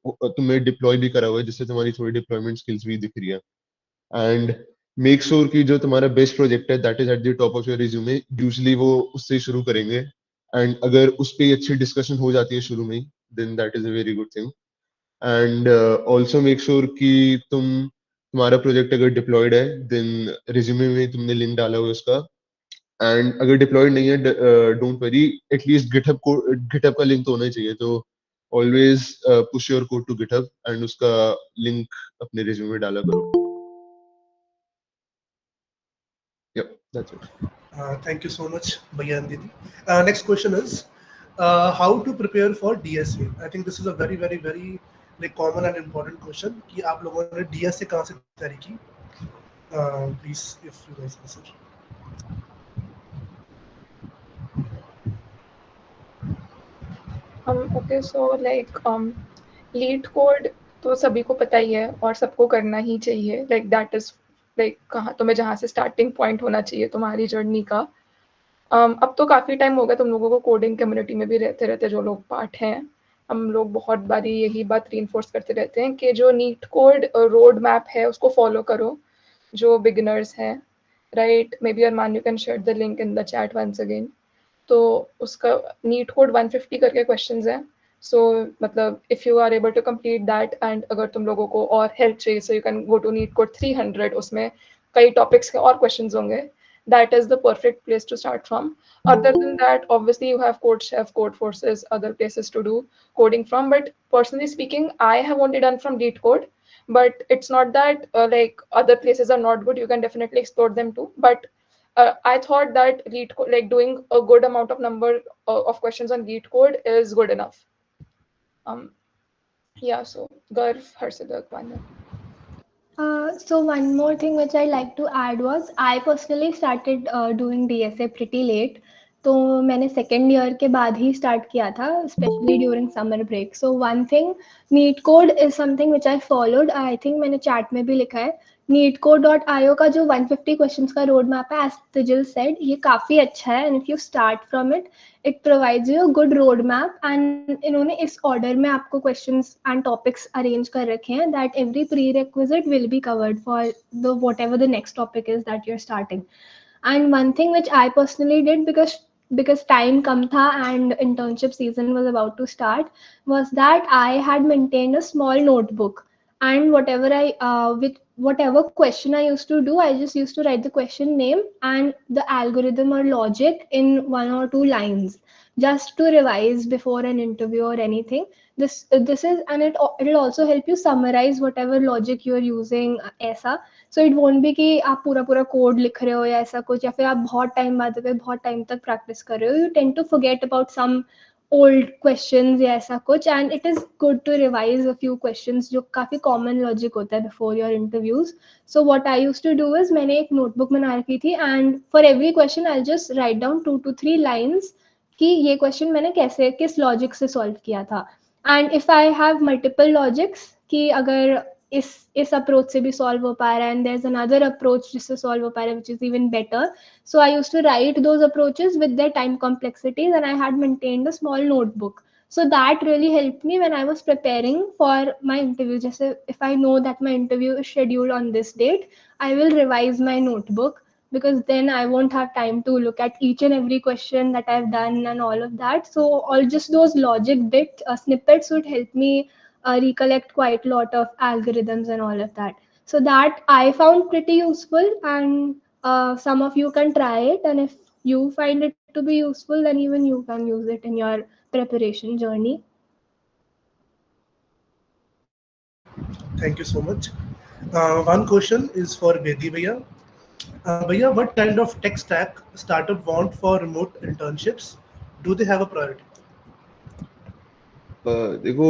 तुम्हें deploy भी करा हुआ है, जिससे तुम्हारी थोड़ी deployment skills भी दिख रही है. एंड मेक श्योर कि जो तुम्हारा बेस्ट प्रोजेक्ट है that is at the top of your resume. Usually वो उससे शुरू करेंगे, एंड अगर उस पर अच्छी डिस्कशन हो जाती है शुरू में ही, then that is a very good thing. And also make sure कि तुम्हारा प्रोजेक्ट अगर डिप्लॉयड है, देन रिज्यूमे में तुमने लिंक डाला हुआ है उसका. एंड अगर डिप्लॉयड नहीं है, डोंट वरी, एटलीस्ट गिटहब का लिंक तो होना ही चाहिए. तो always push your code to GitHub and उसका लिंक अपने रिज्यूमे में डाला करो. Yep, that's it. Thank you so much, Bhaiya and Didi. Next question is how to prepare for DSA. I think this is a very, very, very like common and important question. कि आप लोगों ने DSA कहाँ से तैयारी की? Please, if you guys answer. Okay, so like lead code तो सभी को पता ही है और सबको करना ही चाहिए. Like that is like कहाँ तुम्हें जहाँ से starting point होना चाहिए तुम्हारी journey का. अब तो काफ़ी टाइम हो गया तुम लोगों को कोडिंग कम्युनिटी में भी रहते जो लोग पार्ट हैं. हम लोग बहुत बारी यही बात रीइंफोर्स करते रहते हैं कि जो नीट कोड रोड मैप है उसको फॉलो करो, जो बिगिनर्स हैं, right? Maybe Arman you can share the link in the chat once again. तो उसका नीट कोड 150 करके क्वेश्चंस हैं। सो मतलब if you are able to complete that and अगर तुम लोगों को और हेल्प चाहिए so you can go to NeetCode 300, उसमें कई टॉपिक्स के और क्वेश्चंस होंगे। That is the perfect place to start from. Other than that, obviously you have Code Chef, Code Forces, other places to do coding from. But personally speaking, I have only done from Leet Code. But it's not that like other places are not good. You can definitely explore them too. But I thought that Leet Code, like doing a good amount of number of questions on Leet Code is good enough. Yeah. So Garv, Harsidak, Vanya. So one more thing which I like to add was I personally started doing DSA pretty late. तो मैंने second year के बाद ही start किया था, specially during summer break. So one thing, NeetCode is something which I followed. I think मैंने chat में भी लिखा है. neetcode.io का जो 150 क्वेश्चंस का रोड मैप है, एज तिजिल सेड, ये काफ़ी अच्छा है. And if you start from it, it provides you a good road map. And इन्होंने इस ऑर्डर में आपको क्वेश्चंस एंड टॉपिक्स अरेंज कर रखे हैं that every prerequisite will be covered for the whatever the next topic is that you are starting. And one thing which I personally did, because time kam tha and internship season was about to start, was that I had maintained a small notebook. And with whatever question I used to do, I just used to write the question name and the algorithm or logic in 1 or 2 lines, just to revise before an interview or anything. This is, and it'll also help you summarize whatever logic you're using. ऐसा, so it won't be कि आप पूरा पूरा code लिख रहे हो या ऐसा कुछ, या फिर आप बहुत टाइम बाद बहुत टाइम तक प्रैक्टिस कर रहे हो, you tend to forget about some old questions या ऐसा कुछ. And it is good to revise a few questions जो काफ़ी कॉमन लॉजिक होता है before your interviews. So what I used to do is, मैंने एक नोटबुक बना रखी थी and for every question I just write down 2 to 3 lines कि ये क्वेश्चन मैंने कैसे किस लॉजिक से सॉल्व किया था. And if I have multiple logics कि अगर इस अप्रोच से भी सॉल्व हो पा रहा है and there is another approach जिससे सॉल्व हो पा रहा है which is even better, so I used to write those approaches with their time complexities and I had maintained a small notebook. So that really helped me when I was preparing for my interview. Just if I know that my interview is scheduled on this date, I will revise my notebook, because then I won't have time to look at each and every question that I've done and all of that. So all just those logic bit snippets would help me recollect quite a lot of algorithms and all of that. So that I found pretty useful, and some of you can try it. And if you find it to be useful, then even you can use it in your preparation journey. Thank you so much. One question is for Bedi Bhaiya. Bhaiya, what kind of tech stack startup want for remote internships? Do they have a priority? देखो,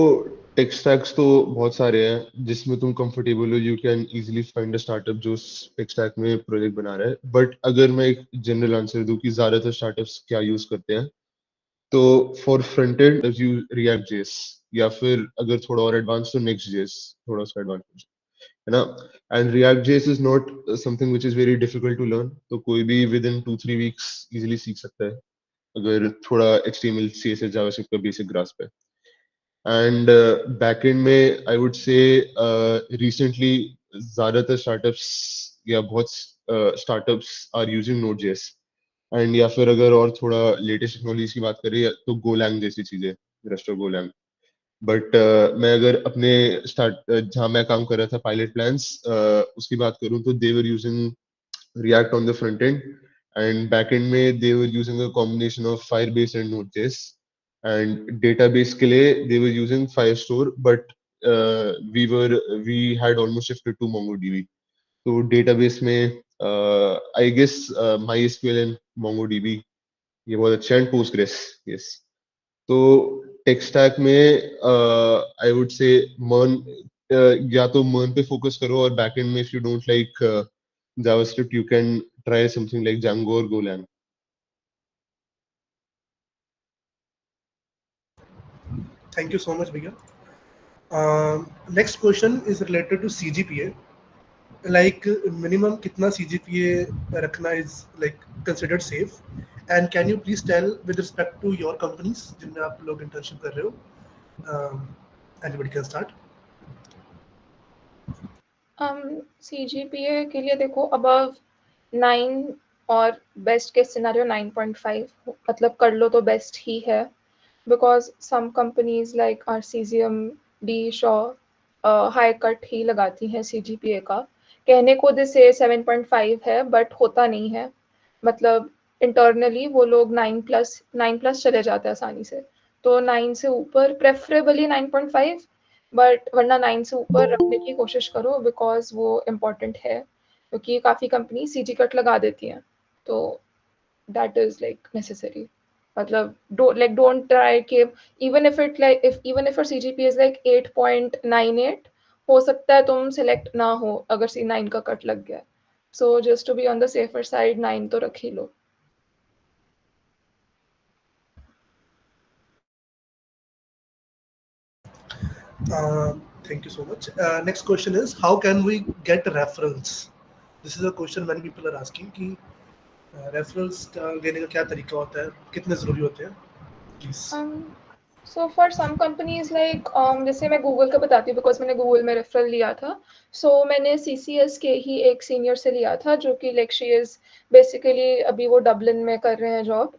take stacks तो बहुत सारे हैं जिसमें तुम comfortable हो. You can easily find a startup जो tech stack में प्रोजेक्ट बना रहा है. बट अगर मैं एक जनरल आंसर दूं कि ज्यादातर स्टार्टअप्स क्या यूज करते हैं, तो for front end use react JS, या फिर अगर थोड़ा और एडवांस तो नेक्स्ट जेएस थोड़ा उसका एडवांस है ना. And React JS is not something which is very difficult to learn. तो कोई भी विद इन 2-3 वीक्स इजीली सीख सकता है अगर थोड़ा एचटीएमएल सीएसएस जावास्क्रिप्ट का बेसिक ग्रास्प है. एंड बैकएंड में आई वुड से रिसेंटली ज्यादातर स्टार्टअप्स या बहुत startups are using Node JS. And या फिर अगर और थोड़ा लेटेस्ट टेक्नोलॉजीज की बात करें तो गोलैंग जैसी चीजें, रेस्ट ऑफ गोलैंग. बट मैं अगर अपने जहाँ मैं काम कर रहा था पायलट प्लान्स उसकी बात करूँ तो they were using React on the front end, and back end में they were using a combination of Firebase and Node.js. And database के लिए they were using Firestore, but we had almost shifted to MongoDB. तो database में I guess MySQL and MongoDB ये बहुत अच्छा, and Postgres, yes. तो tech stack में I would से मर्न, या तो मर्न पे फोकस करो, और बैकएंड में if you don't like JavaScript you can try something like Django or Golang. Thank you so much, Bhaiya. Next question is related to CGPA. Like minimum kitna CGPA rakhna is like considered safe, and can you please tell with respect to your companies जिनमें आप लोग internship कर रहे हो, Um, Anybody can start. CGPA के लिए देखो above 9 और best case scenario 9.5 मतलब कर लो तो best ही है because some companies like RCGM, D, Shaw high cut ही लगाती हैं CGPA का कहने को से 7.5 है but होता नहीं है मतलब इंटरनली वो लोग 9 प्लस चले जाते हैं आसानी से तो 9 से ऊपर प्रेफरेबली 9.5 बट वरना 9 से ऊपर रखने की कोशिश करो बिकॉज वो इम्पोर्टेंट है क्योंकि काफ़ी कंपनी सीजी कट लगा देती हैं तो दैट इज लाइक नेसेसरी मतलब डोंट ट्राई कि even if your CGP is like 8.98 हो सकता है तुम सिलेक्ट ना हो अगर C9 का कट लग गया so just to be on the safer side 9 तो रख ही लो Thank you so much. Next question is, how can we get referrals? This is a question many people are asking कि referrals का लेने का क्या तरीका होता है, कितने ज़रूरी होते हैं? Please. So for some companies like जैसे मैं गूगल का बताती हूँ बिकॉज मैंने गूगल में रेफरल लिया था मैंने CCS के ही एक सीनियर से लिया था जो कि लाइक शी इज़ बेसिकली अभी वो डबलिन में कर रहे हैं जॉब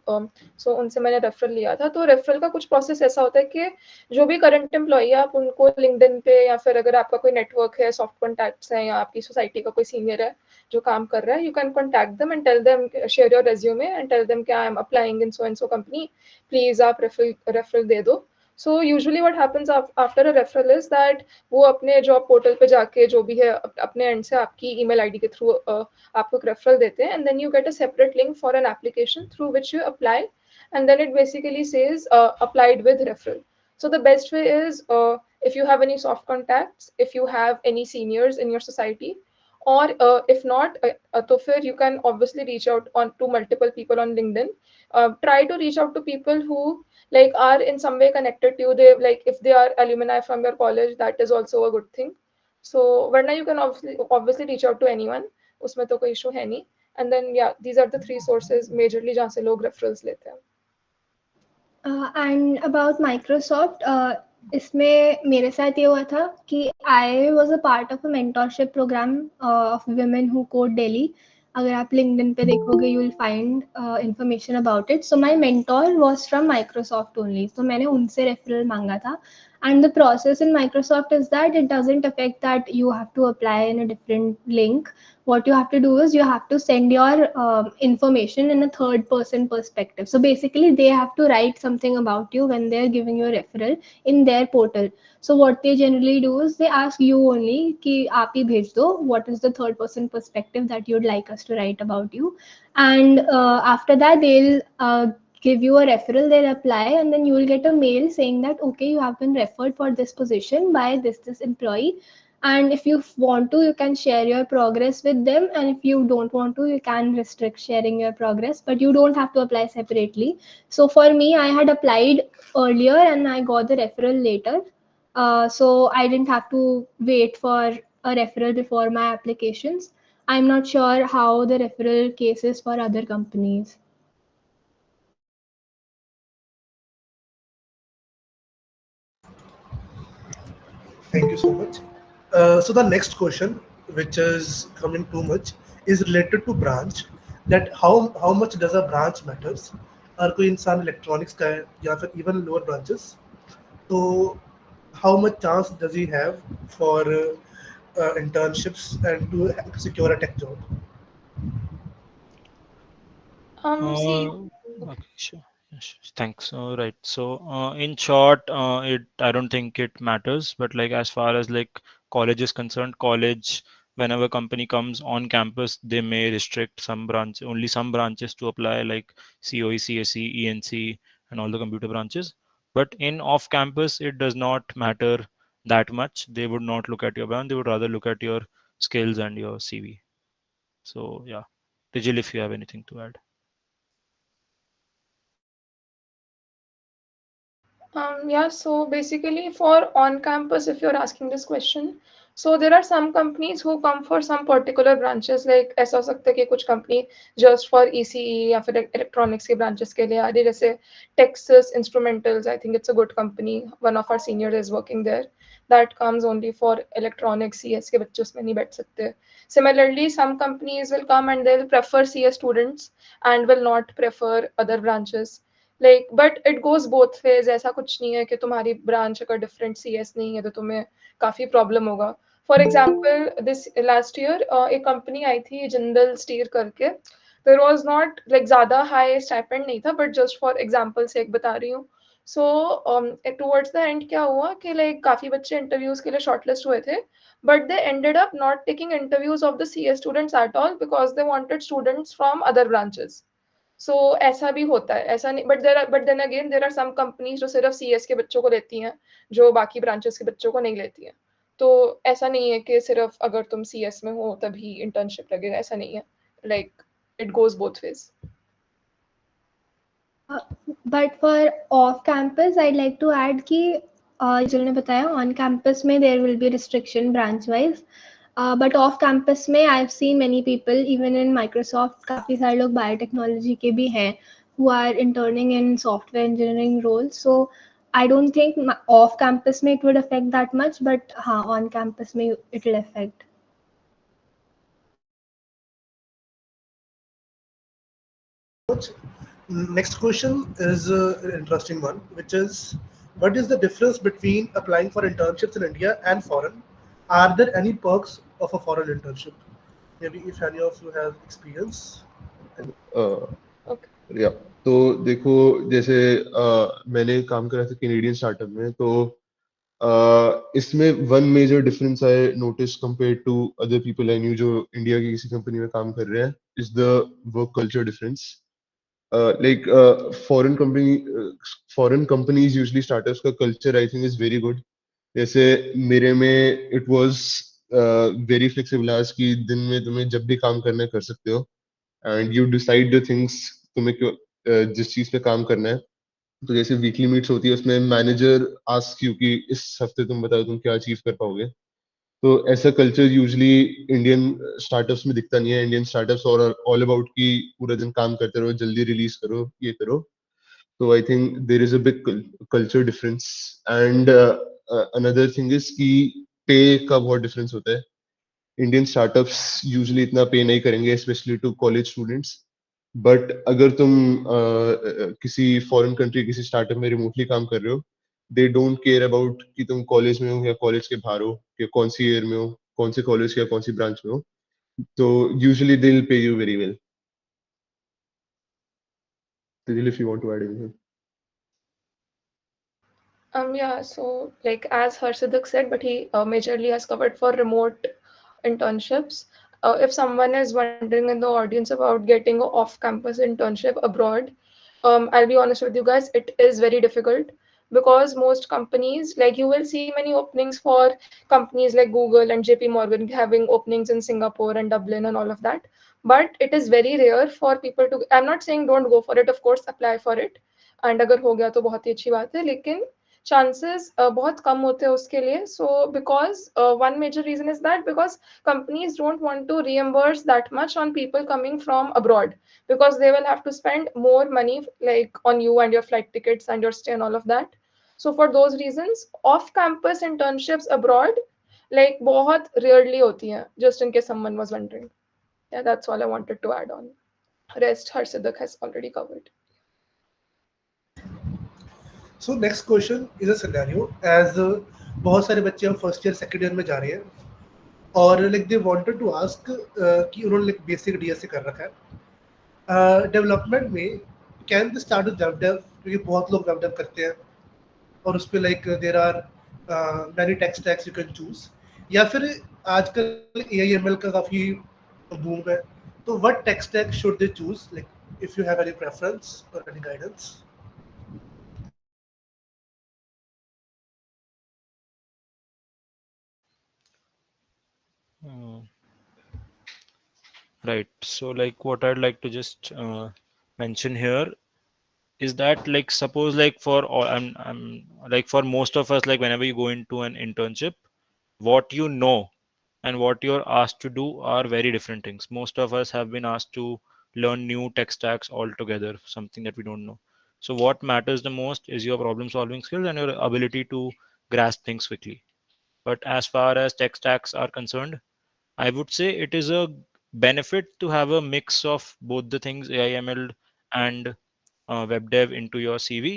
उनसे मैंने रेफरल लिया था तो रेफरल का कुछ प्रोसेस ऐसा होता है कि जो भी करंट एम्प्लॉई है आप उनको लिंक्डइन पे या फिर अगर आपका कोई नेटवर्क है सॉफ्ट कॉन्टैक्ट्स हैं या आपकी सोसाइटी का कोई सीनियर है जो काम कर रहा है you can contact them and tell them share your resume and tell them कि I am applying in so and so company please आप रेफरल दे दो so usually what happens after a referral is that वो अपने job portal पे जाके जो भी है अपने एंड से आपकी ईमेल आईडी के थ्रू आपको एक रेफरल देते हैं and then you get a separate link for an application through which you apply and then it basically says applied with referral so the best way is if you have any soft contacts if you have any seniors in your society or if not तो फिर you can obviously reach out on to multiple people on LinkedIn try to reach out to people who like are in some way connected to you they like if they are alumni from your college that is also a good thing so वरना you can obviously reach out to anyone उसमें तो कोई issue है नहीं and then yeah these are the three sources majorly जहाँ से लोग referrals लेते हैं एंड अबाउट माइक्रोसॉफ्ट इसमें मेरे साथ ये हुआ था कि I was a part of a mentorship program of Women Who Code Delhi अगर आप लिंक्डइन पे देखोगे you will find information about it so my mentor was from Microsoft only तो मैंने उनसे रेफरल मांगा था and the process in Microsoft is that it doesn't affect that you have to apply in a different link. What you have to do is you have to send your information in a third person perspective. So basically they have to write something about you when they're giving you a referral in their portal. So what they generally do is they ask you only कि आप ही भेज दो what is the third person perspective that you'd like us to write about you, and after that they'll give you a referral, they'll apply, and then you will get a mail saying that okay, you have been referred for this position by this employee, and if you want to you can share your progress with them, and if you don't want to you can restrict sharing your progress, but you don't have to apply separately. So for me I had applied earlier and I got the referral later, so I didn't have to wait for a referral before my applications. I'm not sure how the referral case is for other companies. Thank you so much. So the next question, which is coming too much, is related to branch. That how much does a branch matters? और कोई इंसान electronics का है या फिर even lower branches तो how much chance does he have for internships and to secure a tech job? See Okay, sure. Yes, thanks. Right. So, in short, I don't think it matters. But like as far as like college is concerned, college, whenever company comes on campus, they may restrict only some branches to apply, like COE, CSE, ENC, and all the computer branches. But in off campus, it does not matter that much. They would not look at your brand. They would rather look at your skills and your CV. So yeah, Tijil, if you have anything to add. Yeah, so basically for on campus, if you're asking this question, So there are some companies who come for some particular branches, like ऐसा हो सकता है कि कुछ company just for ECE या फिर electronics के branches के लिए आ रही है, जैसे Texas Instrumentals, I think it's a good company. One of our seniors is working there. That comes only for electronics, CS के बच्चे उसमें नहीं बैठ सकते. Similarly, some companies will come and they'll prefer CS students and will not prefer other branches. Like, but it goes both ways. ऐसा कुछ नहीं है कि तुम्हारी branch अगर different CS नहीं है तो तुम्हें काफी प्रॉब्लम होगा. For example this last year एक कंपनी आई थी जिंदल स्टील करके. देयर वाज नॉट लाइक ज्यादा हाई स्टाइपेंड नहीं था, बट जस्ट फॉर एग्जाम्पल से एक बता रही हूँ. सो टुवर्ड्स द एंड क्या हुआ कि लाइक काफी बच्चे इंटरव्यूज के लिए शॉर्टलिस्ट हुए थे, but they ended up not taking interviews of the CS students at all because they wanted students from other branches. So ऐसा भी होता है, ऐसा नहीं, but then again there are some companies जो सिर्फ सीएस के बच्चों को लेती हैं, जो बाकी ब्रांचेस के बच्चों को नहीं लेती हैं. तो ऐसा नहीं है कि सिर्फ अगर तुम सीएस में हो तभी इंटर्नशिप लगेगा, ऐसा नहीं है. Like it goes both ways. But for off campus, I'd like to add कि जिन्होंने बताया on campus में there will be restriction branch wise, but off campus में I've seen many people even in Microsoft, काफी सारे लोग biotechnology के भी हैं who are interning in software engineering roles. So I don't think off campus में it would affect that much, but हाँ on campus में it will affect. Next question is an interesting one, which is, what is the difference between applying for internships in India and foreign? Are there any perks of a foreign internship? Maybe if any of you have experience. या तो देखो, जैसे मैंने काम करा था Canadian startup में, तो इसमें one major difference I notice compare to other people I knew जो इंडिया की किसी कंपनी में काम कर रहे हैं, is the work culture difference. Like foreign companies usually startups का culture I think is very good. जैसे मेरे में इट वाज वेरी फ्लेक्सिबल आज की दिन में तुम्हें जब भी काम करना है कर सकते हो, and you decide the things तुम्हें जिस चीज पे काम करना है. तो जैसे वीकली मीट्स होती है, उसमें मैनेजर आस्क यू कि इस हफ्ते तुम बताओ तुम क्या अचीव कर पाओगे. तो ऐसा कल्चर यूजली इंडियन स्टार्टअप्स में दिखता नहीं है. इंडियन स्टार्टअप्स और ऑल अबाउट की पूरा दिन काम करते रहो, जल्दी रिलीज करो, ये करो. तो I think there is a big culture difference. And another thing is कि पे का बहुत डिफरेंस होता है. इंडियन स्टार्टअप्स यूजली इतना पे नहीं करेंगे, specially to college students. But अगर तुम किसी फॉरेन कंट्री किसी स्टार्टअप में रिमोटली काम कर रहे हो, दे डोंट केयर अबाउट कि तुम कॉलेज में हो या कॉलेज के बाहर हो, या कौन सी ईयर में हो, कौन से कॉलेज या कौन सी ब्रांच में हो. तो usually they will pay you very well. Tejal, if you want to add anything. Yeah, so like as Harsidak said, but he majorly has covered for remote internships. If someone is wondering in the audience about getting an off-campus internship abroad, I'll be honest with you guys, it is very difficult because most companies, like you will see many openings for companies like Google and JP Morgan having openings in Singapore and Dublin and all of that. But it is very rare for people to, I'm not saying don't go for it, of course, apply for it. And अगर हो गया तो बहुत ही अच्छी बात है, लेकिन chances बहुत कम होते हैं उसके लिए. So because one major reason is that because companies don't want to reimburse that much on people coming from abroad, because they will have to spend more money like on you and your flight tickets and your stay and all of that. So for those reasons, off campus internships abroad like बहुत rarely होती हैं, just in case someone was wondering. Yeah, that's all I wanted to add on. Rest Harsidak has already covered. So next question is a scenario as बहुत सारे बच्चे हम first year second year में जा रहे हैं और like they wanted to ask कि उन्होंने लाइक बेसिक डीएसए कर रखा है डेवलपमेंट में, can they start with web dev, क्योंकि बहुत लोग वेब डेव करते हैं और उस पे like there are many tech stacks you can choose, या फिर आजकल एआईएमएल का काफी बूम है, तो what tech stack should they choose, like if you have any preference और any guidance. Right. So like what I'd like to just mention here is that like suppose like for all I'm like for most of us, like whenever you go into an internship, what you know and what you're asked to do are very different things. Most of us have been asked to learn new tech stacks altogether, something that we don't know. So what matters the most is your problem solving skills and your ability to grasp things quickly. But as far as tech stacks are concerned, I would say it is a benefit to have a mix of both the things, AI/ML and web dev into your CV.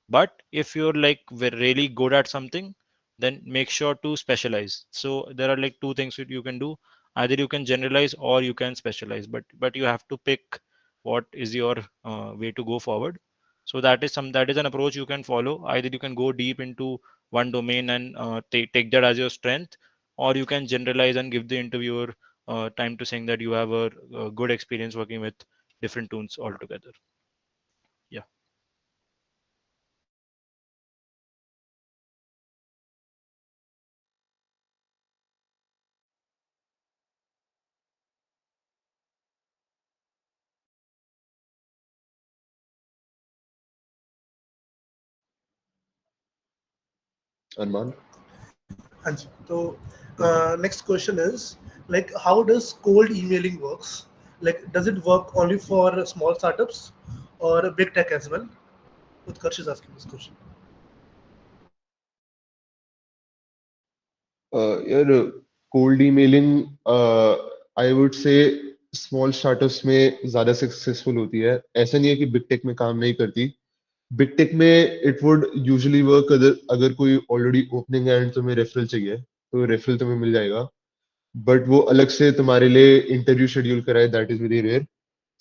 But if you're like really good at something, then make sure to specialize. So there are like two things that you can do. Either you can generalize or you can specialize, but you have to pick what is your way to go forward. So that is an approach you can follow. Either you can go deep into one domain and take that as your strength, or you can generalize and give the interviewer time to saying that you have a good experience working with different tools altogether. Yeah. Arman. हाँ जी, तो next question is like how does cold emailing works? Like does it work only for small startups or big tech as well? Utkarsh is asking this question. यार cold emailing I would से small startups में ज्यादा successful होती है. ऐसा नहीं है कि बिग टेक में काम नहीं करती. बिग टेक में इट वुड यूजुअली वर्क अगर अगर कोई ऑलरेडी ओपनिंग है एंड तुम्हें रेफरल चाहिए तो रेफरल तुम्हें मिल जाएगा. बट वो अलग से तुम्हारे लिए इंटरव्यू शेड्यूल कराए, that is very rare.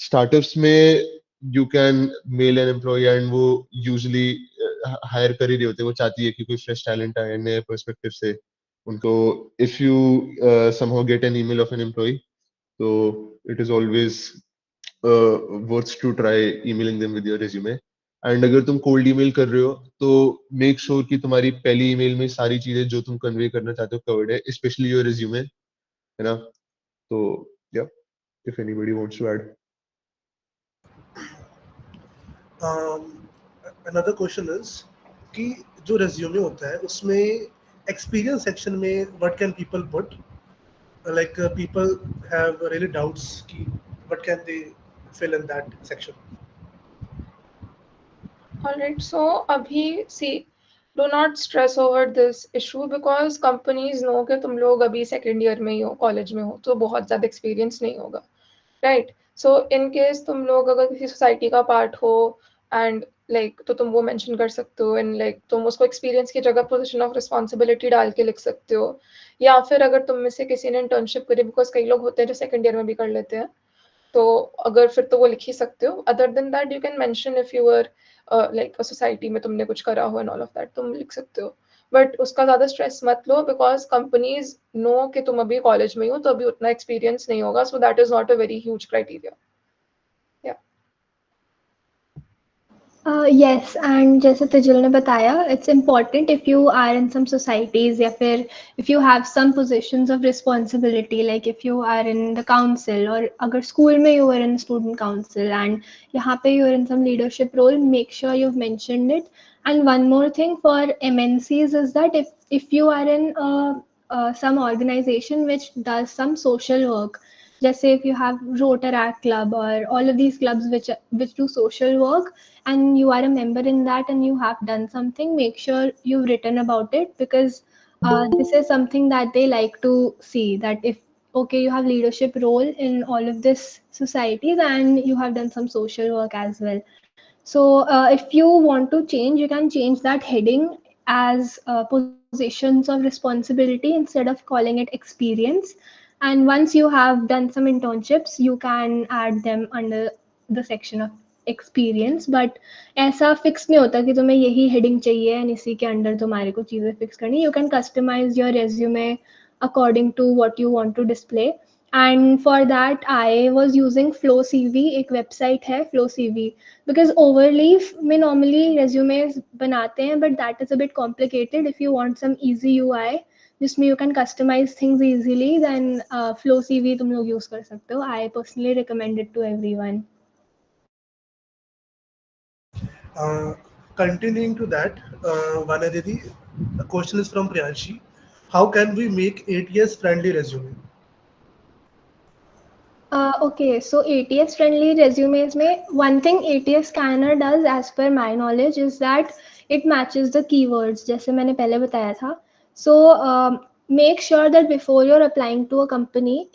Startups में you can mail an employ and वो यूजुअली हायर कर ही रहे होते हैं. वो चाहती है कि कोई फ्रेश टैलेंट आए नए पर्सपेक्टिव से उनको. If you somehow get an email of an employee, so it is always worth to try emailing them with your resume. And अगर तुम कोल्ड ईमेल कर रहे हो तो मेक श्योर कि तुम्हारी पहली ईमेल में सारी चीजें जो तुम कन्वे करना चाहते हो कवर्ड है, स्पेशली योर रिज्यूमे, है ना. तो या if anybody wants to add. Another question is कि जो resume होता है उसमें experience section में what can people put? Like people have really doubts कि what can they fill in that section? Alright, so abhi see, do not stress over this issue because companies know कि तुम लोग अभी second year में ही हो, college में हो, तो बहुत ज़्यादा experience नहीं होगा, right? So in case तुम लोग अगर किसी society का part हो and like तो तुम वो mention कर सकते हो and like तुम उसको experience की जगह position of responsibility डाल के लिख सकते हो. या फिर अगर तुम में से किसी ने internship करी, because कई लोग होते हैं जो second year में भी कर लेते हैं, तो अगर फिर तो वो लिख ही सकते हो. Other than that you can mention if you are like a society में तुमने कुछ करा हो एंड ऑल ऑफ दैट तुम लिख सकते हो. बट उसका ज़्यादा स्ट्रेस मत लो बिकॉज कंपनीज नो कि तुम अभी कॉलेज में हो तो अभी उतना एक्सपीरियंस नहीं होगा. So that is not a very huge criteria. Yes, and जैसे तजुल ने बताया, it's important if you are in some societies या फिर if you have some positions of responsibility, like if you are in the council or अगर school में you are in student council and यहाँ पे you are in some leadership role, make sure you've mentioned it. And one more thing for MNCs is that if you are in some organization which does some social work, जैसे if you have Rotaract Club or all of these clubs which do social work, and you are a member in that and you have done something, make sure you've written about it because this is something that they like to see, that if okay you have leadership role in all of this societies and you have done some social work as well. So if you want to change, you can change that heading as positions of responsibility instead of calling it experience. And once you have done some internships, you can add them under the section of experience. But ऐसा fix नहीं होता कि तुम्हें यही heading चाहिए and इसी के under तुम्हारे को चीजें फिक्स करनी. You can customize your resume according to what you want to display. And for that I was using Flow CV. एक website है Flow CV, because Overleaf में normally resumes बनाते हैं but that is a bit complicated. If you want some easy UI जिसमें you can customize things easily, then Flow CV तुम लोग use कर सकते हो. I personally recommend it to everyone. Continuing to that, Vanya Didi, the question is from Priyanshi. how can we make ATS friendly resume? Okay, so ATS friendly resumes में one thing ATS scanner does as per my knowledge is that it matches the keywords जैसे मैंने पहले बताया था. So make sure that before you're applying to a company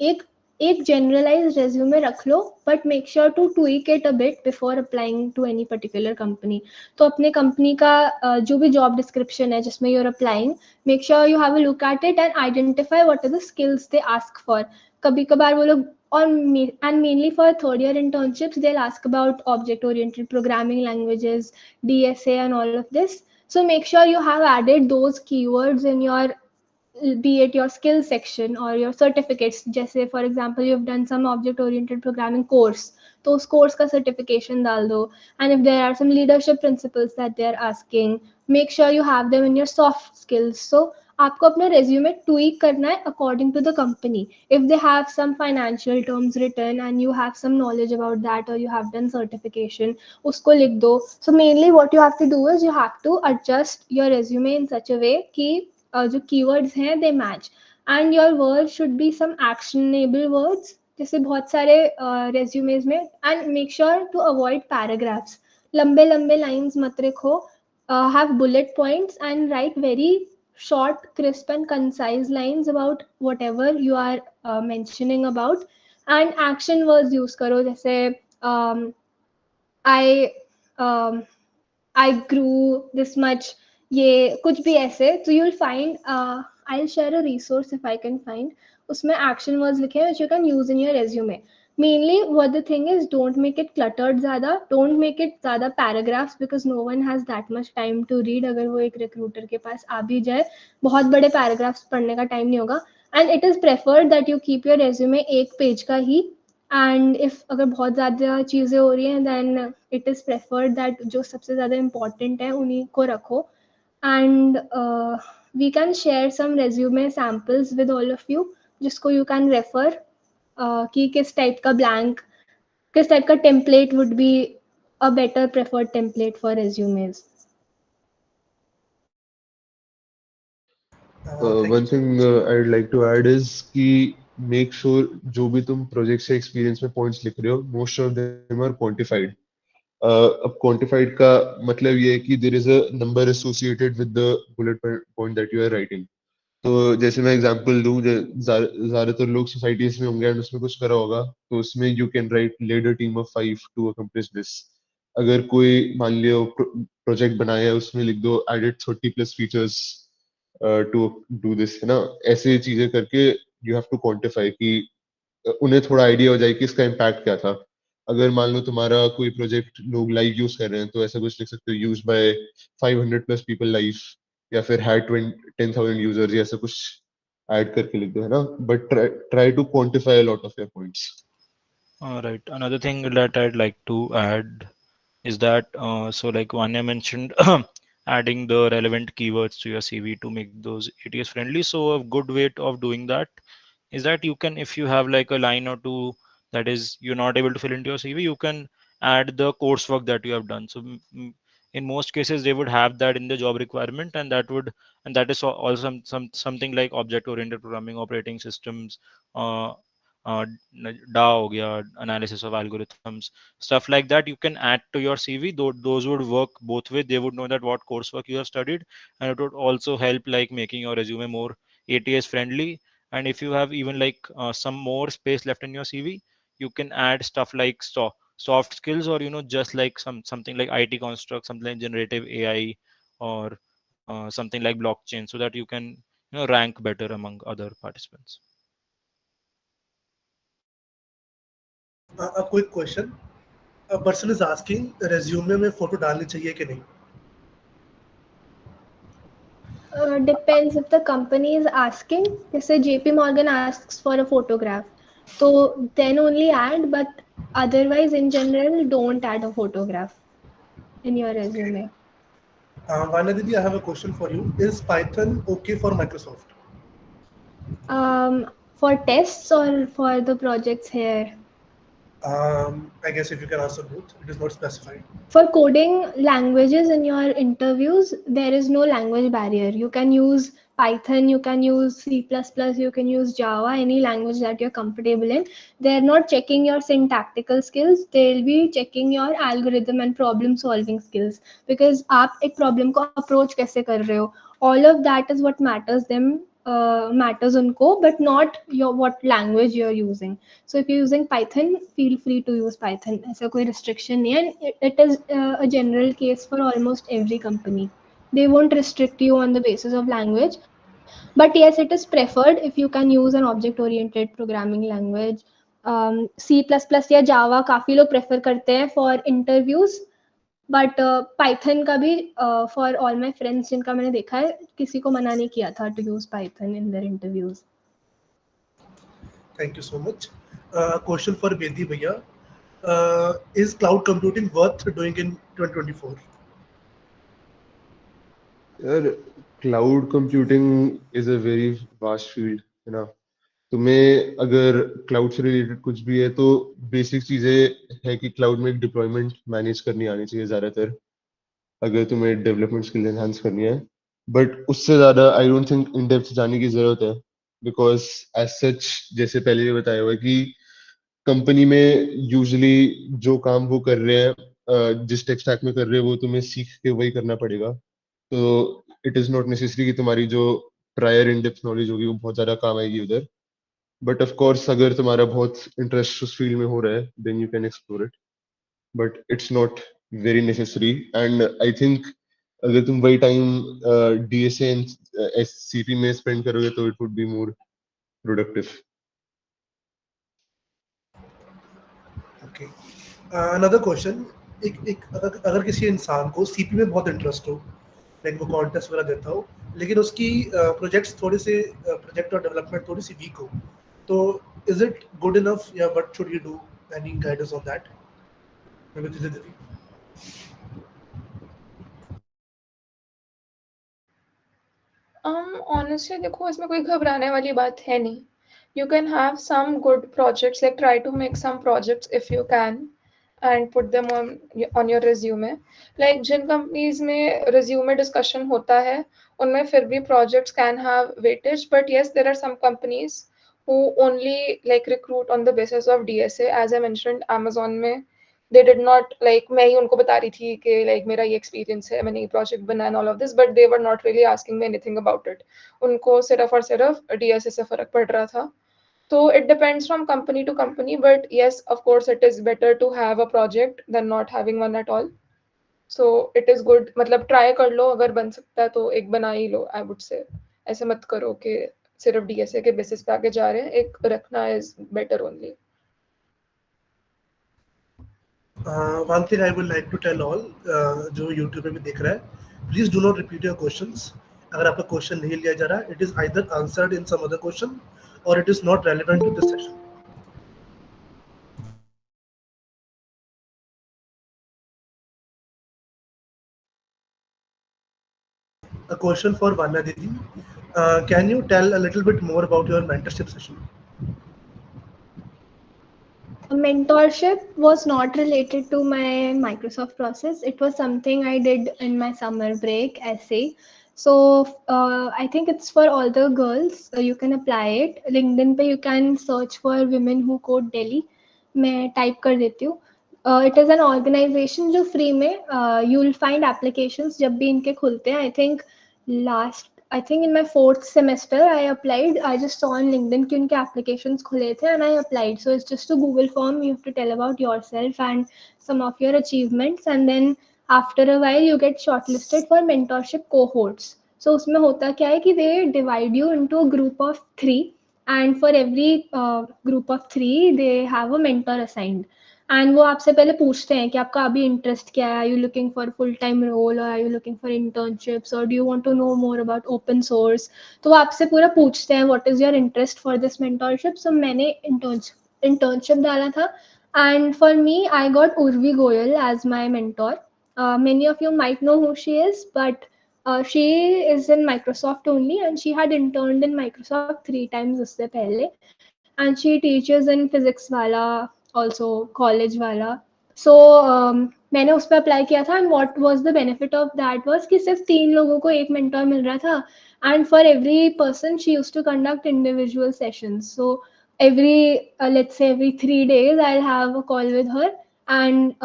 एक generalized resume रख लो, but make sure to tweak it a bit before applying to any particular company. तो अपने company का जो भी job description है जिसमें you're applying, make sure you have a look at it and identify what are the skills they ask for. कभी कभार वो लोग and mainly for third year internships they'll ask about object oriented programming languages, DSA and all of this. So make sure you have added those keywords in your, be it your skill section or your certificates. जैसे for example you've done some object oriented programming course, तो उस course का certification डाल दो. And if there are some leadership principles that they are asking, make sure you have them in your soft skills. So आपको अपना resume tweak करना है according to the company. If they have some financial terms written and you have some knowledge about that or you have done certification, उसको लिख दो. So mainly what you have to do is you have to adjust your resume in such a way कि जो keywords हैं they match, and your words should be some actionable words जैसे बहुत सारे resumes में. And make sure to avoid paragraphs. लंबे लंबे lines मत रखो. Have bullet points and write very short, crisp and concise lines about whatever you are mentioning about. And action words use करो जैसे I um, I grew this much, ये कुछ भी ऐसे. So you'll find I'll share a resource if I can find, उसमें action words लिखे हैं which you can use in your resume. Mainly what the thing is, don't make it cluttered ज़्यादा, don't make it ज़्यादा paragraphs because no one has that much time to read. अगर वो एक recruiter के पास आ भी जाए, बहुत बड़े paragraphs पढ़ने का time नहीं होगा. And it is preferred that you keep your resume एक page का ही. And if अगर बहुत ज़्यादा चीज़ें हो रही हैं then it is preferred that जो सबसे ज़्यादा important है उन्हीं को रखो. And we can share some resume samples with all of you जिसको you can refer कि किस टाइप का blank, किस टाइप का template would be a better preferred template for resumes. One thing I'd like to add is कि make sure जो भी तुम project से experience में points लिख रहे हो, most of them are quantified. अब quantified का मतलब ये है कि there is a number associated with the bullet point that you are writing. तो जैसे मैं एग्जांपल दूं, ज्यादातर लोग सोसाइटीज में होंगे एंड उसमें कुछ करा होगा, तो उसमें you can write led a team of 5 to accomplish this. अगर कोई मान लियो प्रोजेक्ट बनाया है, उसमें लिख दो added 30 plus features to do this, है ना. ऐसे चीजें करके यू हैव टू क्वांटिफाई कि उन्हें थोड़ा आइडिया हो जाए कि इसका इम्पैक्ट क्या था. अगर मान लो तुम्हारा कोई प्रोजेक्ट लोग लाइव यूज कर रहे हैं, तो ऐसा कुछ लिख सकते हो, use by 500 plus people live, या फिर हैड 10,000 यूजर्स, या ऐसा कुछ ऐड करके लिख दो, है ना. But try to quantify a lot of your points. All right. Another thing that I'd like to add is that so like Vanya mentioned adding the relevant keywords to your CV to make those ATS friendly. So a good way of doing that is that you can, if you have like a line or two that is you're not able to fill into your CV, you can add the coursework that you have done. So in most cases they would have that in the job requirement, and that is also something like object oriented programming, operating systems, uh, DAO हो गया, analysis of algorithms, stuff like that. You can add to your CV. Those would work both ways. They would know that what coursework you have studied, and it would also help like making your resume more ATS friendly. And if you have even like some more space left in your CV, you can add stuff like soft skills, or just like something like IT construct, something like generative AI, or something like blockchain, so that you can rank better among other participants. A quick question. A person is asking resume में photo डालनी चाहिए कि नहीं? Depends if the company is asking. जैसे JP Morgan asks for a photograph, so then only add, but otherwise in general don't add a photograph in your resume. Vanya Didi, I have a question for you. Is Python okay for Microsoft? For tests or for the projects here? I guess if you can answer both, it is not specified. For coding languages in your interviews, there is no language barrier. You can use Python, you can use C++, you can use Java, any language that you're comfortable in. They're not checking your syntactical skills, they'll be checking your algorithm and problem solving skills. Because आप एक problem को approach कैसे कर रहे हो, all of that is what matters them, matters उनको, but not your what language you're using. So if you're using Python, feel free to use Python. ऐसा कोई restriction नहीं है, and it is a general case for almost every company. They won't restrict you on the basis of language, but yes, it is preferred if you can use an object oriented programming language. C++ या Java काफ़ी लोग prefer करते हैं for interviews, but Python का भी for all my friends जिनका मैंने देखा है, किसी को मना नहीं किया था to use Python in their interviews. Thank you so much. Question for Bedi Bhaiya. Is cloud computing worth doing in 2024? यार cloud computing is a very vast field, है ना. तुम्हें अगर क्लाउड से रिलेटेड कुछ भी है तो बेसिक चीजें है कि क्लाउड में एक डिप्लॉयमेंट मैनेज करनी आनी चाहिए ज्यादातर, अगर तुम्हें डेवलपमेंट स्किल एनहांस करनी है. बट उससे ज्यादा I don't think in depth जाने की जरूरत है, बिकॉज एज सच जैसे पहले भी बताया हुआ है कि कंपनी में यूजुअली जो काम वो कर रहे हैं, जिस टेक स्टैक में कर रहे हैं, वो तुम्हें सीख के वही करना पड़ेगा. तो इट इज नॉट नेसेसरी कि तुम्हारी जो प्रायर इन डेप्थ नॉलेज होगी वो बहुत ज्यादा काम आएगी उधर. बट ऑफ कोर्स अगर तुम्हारा बहुत इंटरेस्ट उस फील्ड में हो रहा है then you can explore it, but it's not very necessary. And I think अगर तुम वही टाइम डीएसए एंड एससीपी में स्पेंड करोगे तो it would be more productive. Okay. Another question. अगर किसी इंसान को सीपी में बहुत इंटरेस्ट हो, लाइक वो कॉन्टेस्ट वगैरह देता हो, लेकिन उसकी प्रोजेक्ट्स थोड़े से प्रोजेक्ट और डेवलपमेंट थोड़ी सी वीक हो, तो इज इट गुड इनफ या what should you do? Any guidance on that? दीदी. Honestly, देखो इसमें कोई घबराने वाली बात है नहीं. You can have some good projects, like try to make some projects if you can, and put them on your resume. Like Jin companies में resume discussion होता है, उनमें फिर भी projects can have weightage. But yes, there are some companies who only like recruit on the basis of DSA. As I mentioned, Amazon में they did not like, मैं ही उनको बता रही थी कि like मेरा ये experience है, मैंने ये project बनाया and all of this, but they were not really asking me anything about it. उनको सिर्फ और सिर्फ DSA से फर्क पड़ रहा था. So it depends from company to company, but yes, of course, it is better to have a project than not having one at all. So it is good. मतलब try कर लो, अगर बन सकता है तो एक बना ही लो. I would say ऐसे मत करो कि सिर्फ DSA के basis पे आगे जा रहे हैं. एक रखना is better only. One thing I would like to tell all जो YouTube पे भी देख रहा है, please do not repeat your questions. अगर आपका क्वेश्चन नहीं लिया जा रहा, it is either answered in some other question or it is not relevant to this session. A question for Vanya Didi. Can you tell a little bit more about your mentorship session? Mentorship was not related to my Microsoft process. It was something I did in my summer break essay. So I think it's for all the girls. You can apply it. LinkedIn पे you can search for women who code Delhi. मैं type कर देती हूँ. It is an organization जो free में you'll find applications जब भी इनके खुलते हैं. I think in my 4th semester I applied. I just saw on LinkedIn कि उनके applications खुले थे and I applied. So it's just a Google form. You have to tell about yourself and some of your achievements, and then after a while you get shortlisted for mentorship cohorts. So उसमें होता क्या है कि they divide you into a group of 3, and for every group of 3 they have a mentor assigned. And वो आपसे पहले पूछते हैं कि आपका अभी इंटरेस्ट क्या है, are you looking for full time role, और are you looking for internships, और do you want to know more about open source. तो वो आपसे पूरा पूछते हैं what is your interest for this mentorship. So मैंने इंटर्नशिप डाला था, and for me I got Urvi Goyal as my mentor. Many of you might know who she is, but she is in Microsoft only, and she had interned in Microsoft 3 times उससे पहले, and she teaches in physics वाला, also college वाला. So मैंने उस पर apply किया था, and what was the benefit of that was कि सिर्फ 3 लोगों को एक mentor मिल रहा था, And for every person, she used to conduct individual sessions. So every, let's say every 3 days, I'll have a call with her. And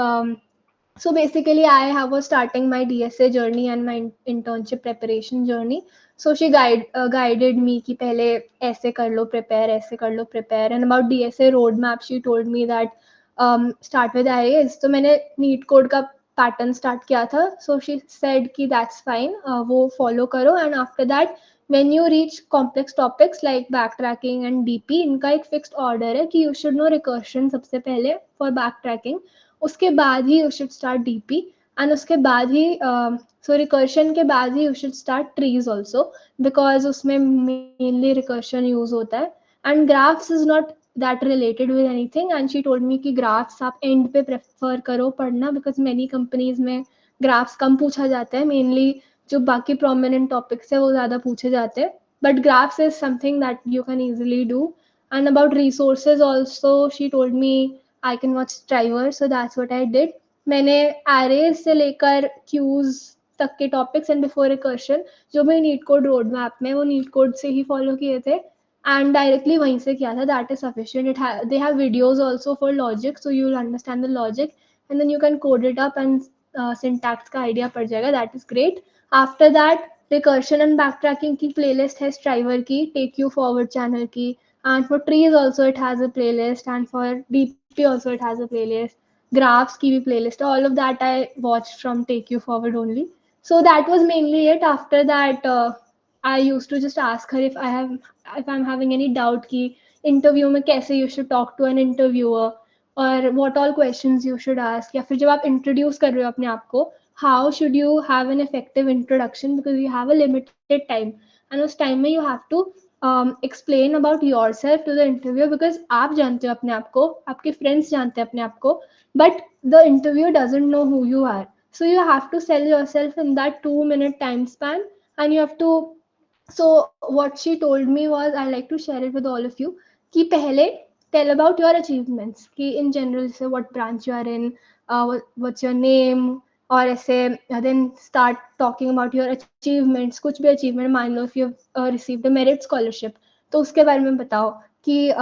so basically, I was starting my DSA journey and my internship preparation journey. So she guided me कि पहले ऐसे कर लो prepare, ऐसे कर लो prepare. And about DSA roadmap, she told me that start with IAS. तो मैंने NEET code का pattern start किया था. So she said कि that's fine, वो follow करो. And after that, when you reach complex topics like backtracking and DP, इनका एक fixed order है कि you should know recursion सबसे पहले for backtracking. उसके बाद ही you should start DP and उसके बाद ही सो रिकर्शन के बाद ही you should start trees also because उसमें मेनली रिकर्शन यूज होता है and graphs is not that related with anything and she told me कि ग्राफ्स आप एंड पे प्रेफर करो पढ़ना बिकॉज मेनी कंपनीज में ग्राफ्स कम पूछा जाता है मेनली जो बाकी प्रोमिनेंट टॉपिक्स है वो ज़्यादा पूछे जाते हैं but graphs is something that you can easily do and about resources also she told me I can watch Striver, so that's what I did. मैंने arrays से लेकर queues तक के topics and before recursion जो भी NEET code road map में वो NEET code से ही फॉलो किए थे and directly वहीं से किया था. That is sufficient. They have videos also for logic, so you'll understand the logic and then you can code it up and syntax का idea पड़ जाएगा. That is great. After that, recursion and backtracking की playlist है Striver की, Take You Forward channel की, and for trees also it has a playlist, and for DP also it has a playlist. Graphs की भी playlist. All of that I watched from Take You Forward only. So that was mainly it. After that, I used to just ask her if I'm having any doubt कि interview में कैसे you should talk to an interviewer or what all questions you should ask या फिर जब आप introduce कर रहे हो अपने आप को how should you have an effective introduction because you have a limited time and उस time में you have to explain about yourself to the interviewer because आप जानते हो अपने आप को आपके friends जानते हैं अपने आप को but the interviewer doesn't know who you are so you have to sell yourself in that 2 minute time span and you have to so what she told me was I like to share it with all of you कि पहले tell about your achievements कि in general say what branch you are in what's your name और ऐसे then start talking about your achievements कुछ भी achievement मान लो if you've received a merit scholarship तो उसके बारे में बताओ कि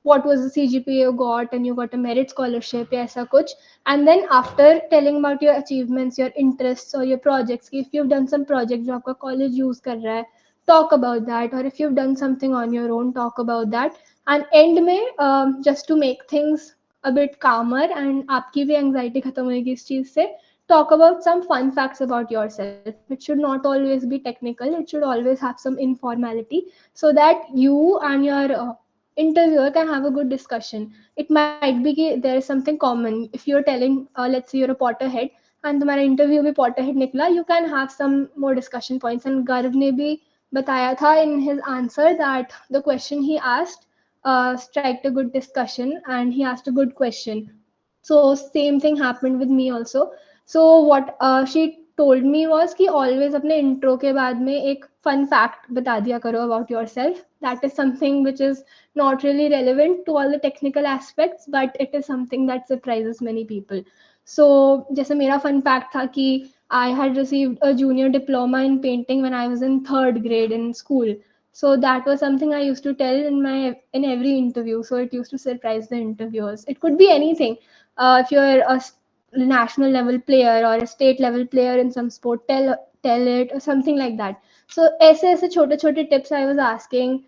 what was the CGPA you got and you got a merit scholarship या ऐसा कुछ and then after telling about your achievements your interests or your projects कि if you've done some project जो आपका college use कर रहा है talk about that or if you've done something on your own talk about that and end में just to make things a bit calmer and आपकी भी anxiety खत्म होगी इस चीज से talk about some fun facts about yourself. It should not always be technical. It should always have some informality so that you and your interviewer can have a good discussion. It might be कि there is something common. If you're telling, let's say you're a Potterhead and तुम्हारा interview भी Potterhead निकला, you can have some more discussion points. And Garv ने भी बताया था in his answer that the question he asked struck a good discussion and he asked a good question. So same thing happened with me also. So what she told me was कि always अपने intro के बाद में एक fun fact बता दिया करो about yourself. That is something which is not really relevant to all the technical aspects, but it is something that surprises many people. So जैसे मेरा fun fact था कि I had received a junior diploma in painting when I was in 3rd grade in school. So that was something I used to tell in every interview. So it used to surprise the interviewers. It could be anything. If you're a national level player or a state level player in some sport, tell it or something like that. So ऐसे छोटे tips I was asking,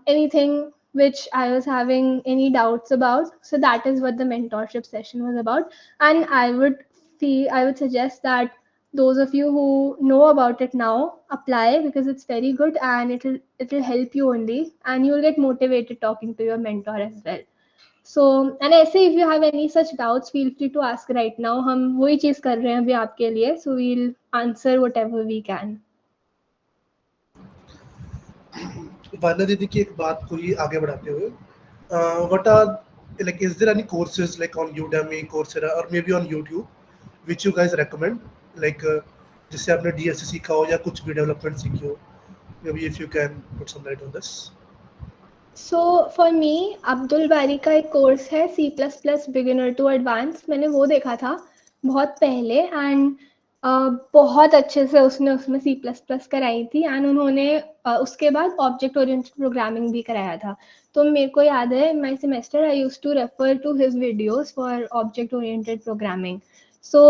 anything which I was having any doubts about. So that is what the mentorship session was about. And I would suggest that those of you who know about it now apply because it's very good and it'll help you only and you'll get motivated talking to your mentor as well. So and ऐसे if you have any such doubts feel free to ask right now. हम वही चीज कर रहे हैं अभी आपके लिए so we'll answer whatever we can. वाना दीदी की एक बात को ही आगे बढ़ाते हुए what are like is there any courses like on Udemy, Coursera or maybe on YouTube which you guys recommend like जिससे आपने DSC सीखा हो या कुछ भी डेवलपमेंट सीखी हो maybe if you can put some light on this. So for me Abdul Bari का एक कोर्स है C++ बिगिनर टू एडवांस मैंने वो देखा था बहुत पहले and बहुत अच्छे से उसने उसमें सी प्लस प्लस कराई थी एंड उन्होंने उसके बाद ऑब्जेक्ट ओरिएंटेड प्रोग्रामिंग भी कराया था। तो मेरे को याद है my semester I used to refer to his videos for object oriented programming. So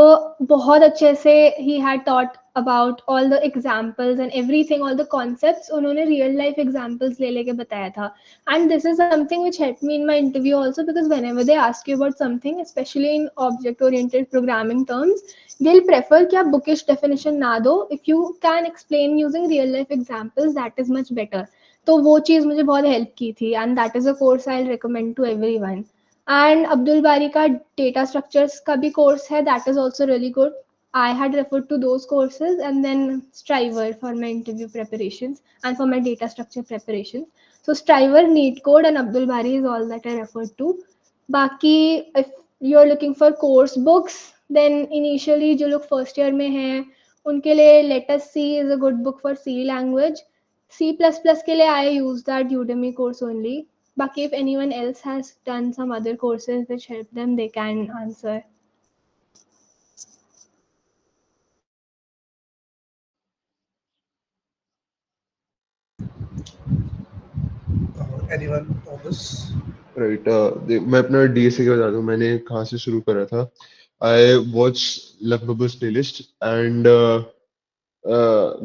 बहुत अच्छे से ही had taught about all the examples and everything, all the concepts उन्होंने रियल लाइफ एग्जाम्पल्स ले लेके बताया था। And this is something which help me in my interview also, because whenever they ask you about something specially in object oriented programming terms, they'll prefer कि आप bookish definition ना दो, if you can explain using real life examples that is much better। तो वो चीज़ मुझे बहुत help की थी and that is a course I recommend to everyone. And Abdul Bari का डेटा स्ट्रक्चर्स का भी कोर्स है, that is also really good. I had referred to those courses and then Striver for my interview preparations and for my data structure preparations. So Striver, Neat Code and Abdul Bari is all that I referred to. बाकी if you're looking for course books, then initially जो लोग first year में हैं उनके लिए Let Us See is a good book for C language. C++ के लिए I use that Udemy course only. बाकी if anyone else has done some other courses which help them, they can answer. Anyone on this? Right मैं अपना DSA का बता दूं मैंने कहाँ से शुरू करा था। आई वॉच लकबबर्स प्लेलिस्ट एंड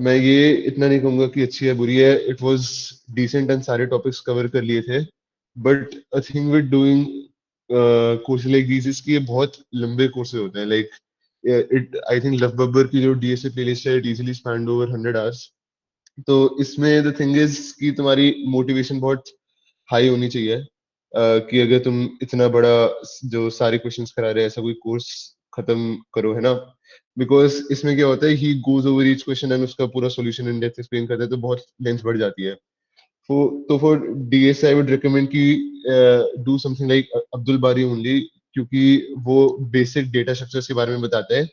मैं ये इतना नहीं कहूंगा कि अच्छी है बुरी है, इट वाज डिसेंट एंड सारे टॉपिक्स कवर कर लिए थे। But a thing with doing course like this is कि ये बहुत लंबे कोर्सेज होते हैं। लाइक इट आई थिंक लकबबर की जो डीएसए प्लेलिस्ट है it easily spend over 100 hours. तो इसमें द थिंग इज कि तुम्हारी मोटिवेशन बहुत हाई होनी चाहिए कि अगर तुम इतना बड़ा जो सारे क्वेश्चंस करा रहे हैं ऐसा कोई कोर्स खत्म करो, है ना। बिकॉज इसमें क्या होता है he goes over each question and उसका पूरा सॉल्यूशन इन डेप्थ एक्सप्लेन करता है, तो बहुत लेंथ बढ़ जाती है। तो for DS I would recommend कि डू समथिंग लाइक अब्दुल बारी ओनली, क्योंकि वो बेसिक डेटा स्ट्रक्चर्स के बारे में बताता है।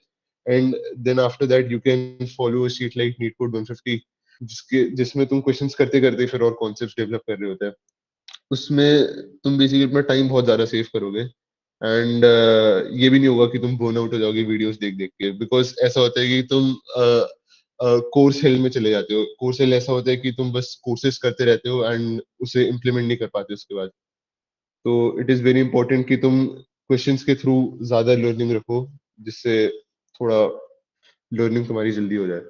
And then after that you can follow a sheet like NeetCode 150 जिसमें तुम क्वेश्चंस करते करते फिर और कॉन्सेप्ट्स डेवलप कर रहे होते हैं। उसमें तुम बेसिकली अपना टाइम बहुत ज्यादा सेव करोगे एंड ये भी नहीं होगा कि तुम बोर्न आउट हो जाओगे वीडियोस देख देख के। बिकॉज ऐसा होता है कि तुम कोर्स हेल में चले जाते हो। कोर्स हेल ऐसा होता है कि तुम बस कोर्सेज करते रहते हो एंड उसे इम्प्लीमेंट नहीं कर पाते उसके बाद। तो इट इज वेरी इंपॉर्टेंट कि तुम क्वेश्चंस के थ्रू ज्यादा लर्निंग रखो, जिससे थोड़ा लर्निंग तुम्हारी जल्दी हो जाए।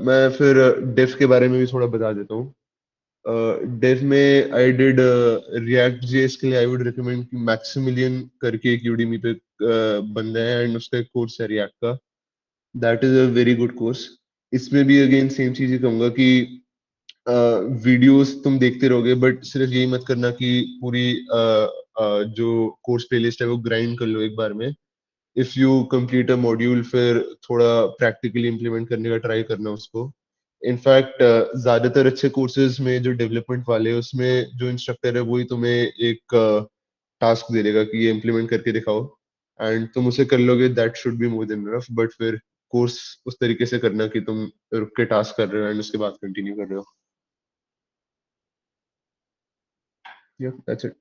मैं फिर डेफ के बारे में भी थोड़ा बता देता हूँ। डेव में आई डिड रिएक्ट जेएस के लिए आई वुड रिकमेंड कि मैक्सिमिलियन करके एक यूडीमी पे बंदा है एंड उसका एक कोर्स है रिएक्ट का, that is a very good course. इसमें भी अगेन सेम चीज ही कहूंगा कि वीडियोस तुम देखते रहोगे बट सिर्फ यही मत करना कि पूरी जो कोर्स प्लेलिस्ट है वो ग्राइंड कर लो एक बार में। If you complete a module फिर थोड़ा प्रैक्टिकली इंप्लीमेंट करने का ट्राई करना उसको। इनफैक्ट ज्यादातर अच्छे कोर्सेज में जो डेवलपमेंट वाले हैं उसमें जो इंस्ट्रक्टर है वही तुम्हें एक टास्क दे देगा कि ये इम्प्लीमेंट करके दिखाओ एंड तुम उसे कर लोगे, that should be more than enough. But फिर कोर्स उस तरीके से करना कि तुम रुक के टास्क कर रहे हो एंड उसके बाद कंटिन्यू कर रहे हो। या दैट्स इट।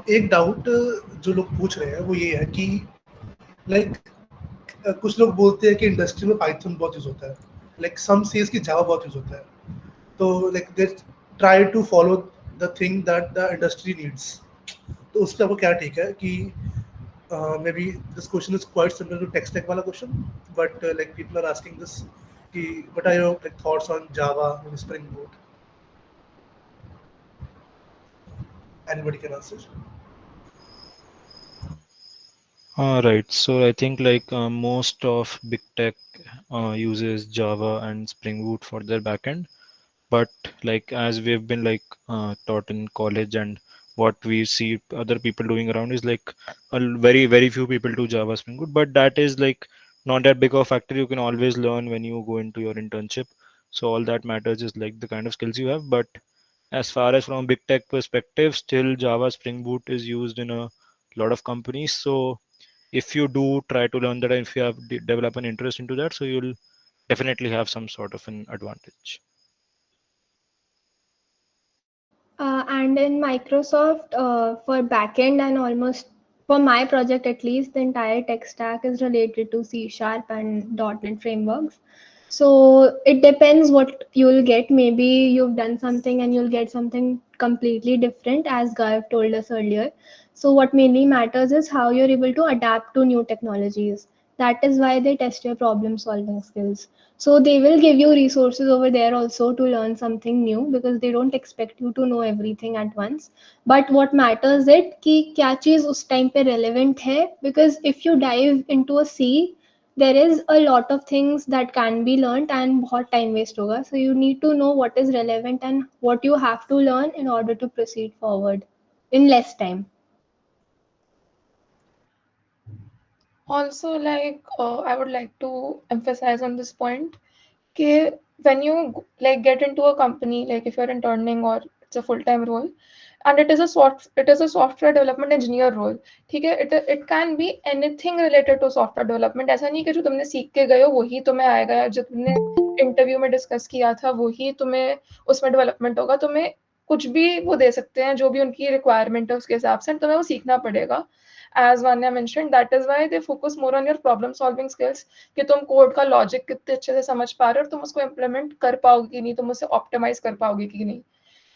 एक डाउट जो लोग पूछ रहे हैं वो ये है कि लाइक कुछ लोग बोलते हैं कि इंडस्ट्री में पाइथन बहुत यूज होता है, लाइक सम सेज कि जावा बहुत यूज होता है। तो like they try to follow the thing that the industry needs. तो उस पर आपको क्या ठीक है कि maybe this question is quite similar to text tech वाला question, but like people are asking this कि what are your like thoughts on Java और Spring Boot? Anybody can answer? Right. So I think like most of big tech uses Java and Spring Boot for their backend. But like as we've been like taught in college and what we see other people doing around is like very few people do Java Spring Boot. But that is like not that big of a factor. You can always learn when you go into your internship. So all that matters is like the kind of skills you have. But as far as from big tech perspective, still Java Spring Boot is used in a lot of companies. So if you do try to learn that and if you have develop an interest into that, so you'll definitely have some sort of an advantage. And in Microsoft, for backend and almost For my project, at least, the entire tech stack is related to C Sharp and .NET frameworks. So it depends what you'll get. Maybe you've done something and you'll get something completely different, as Garv told us earlier. So what mainly matters is how you're able to adapt to new technologies. That is why they test your problem solving skills. So they will give you resources over there also to learn something new, because they don't expect you to know everything at once. But what matters it कि क्या चीज़ उस time पे relevant है, because if you dive into a sea there is a lot of things that can be learned and बहुत time waste होगा, so you need to know what is relevant and what you have to learn in order to proceed forward in less time. Also, like, I would like to emphasize on this point. Okay, when you like get into a company, like if you're interning or it's a full-time role, and it is a software development engineer role. ठीक है, it can be anything related to software development. ऐसा नहीं कि जो तुमने सीख के गए हो वही तुम्हें आएगा, या जो तुमने इंटरव्यू में डिस्कस किया था वही तुम्हें उसमें डेवलपमेंट होगा. तुम्हें कुछ भी वो दे सकते हैं, जो भी उनकी रिक्वायरमेंट है उसके हिसाब से तुम्हें वो सीखना पड़ेगा. As Vanya mentioned, that is why they focus more on your problem solving skills, कि तुम कोड का लॉजिक कितने अच्छे से समझ पा रहे हो और तुम उसको इम्प्लीमेंट कर पाओगे कि नहीं, तुम उसे ऑप्टिमाइज कर पाओगे कि नहीं.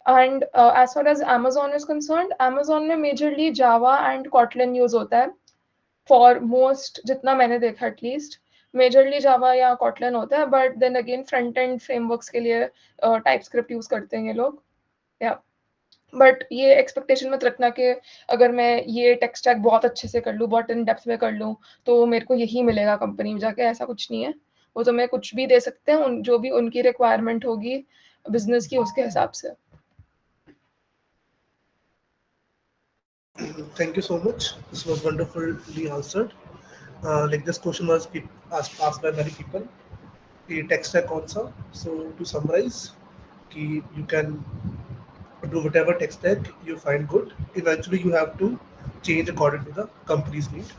And as far as Amazon is concerned, Amazon में majorly Java and Kotlin use होता है फॉर मोस्ट, जितना मैंने देखा एटलीस्ट. मेजरली जावा या कॉटलिन होता है, but then again front end frameworks के लिए टाइप स्क्रिप्ट यूज करते हैं ये लोग. या बट ये एक्सपेक्टेशन मत रखना कि अगर मैं ये टेक स्टैक बहुत अच्छे से कर लूँ, बहुत इन डेप्थ में कर लूँ, तो मेरे को यही मिलेगा कंपनी में जाके. ऐसा कुछ नहीं है. वो तुम्हें कुछ भी दे सकते हैं, जो भी उनकी रिक्वायरमेंट होगी बिजनेस की, उसके हिसाब से. Thank you so much. This was wonderfully answered. Like this question was asked by many people. A tech stack also. So to summarize, you can do whatever tech stack you find good. Eventually, you have to change according to the company's need.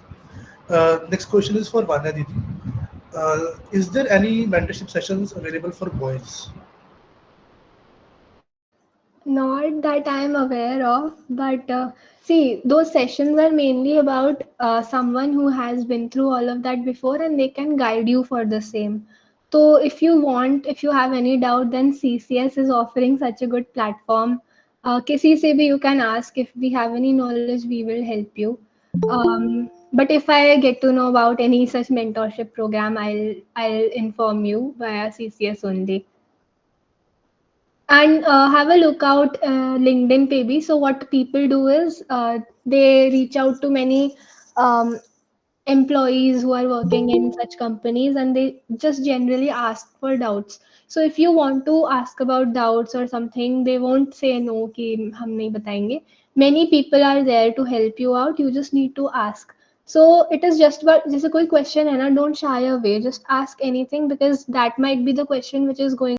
Next question is for Vanya Didi. Is there any mentorship sessions available for boys? Not that I am aware of, but see, those sessions are mainly about someone who has been through all of that before and they can guide you for the same. So, if you want, if you have any doubt, then CCS is offering such a good platform. किसी से भी you can ask. If we have any knowledge, we will help you. But if I get to know about any such mentorship program, I'll inform you via CCS only. And have a look out LinkedIn maybe. So what people do is they reach out to many um, employees who are working in such companies and they just generally ask for doubts. So if you want to ask about doubts or something, they won't say no कि हम नहीं बताएंगे. Many people are there to help you out. You just need to ask. So it is just about जैसे कोई question है ना, don't shy away. Just ask anything because that might be the question which is going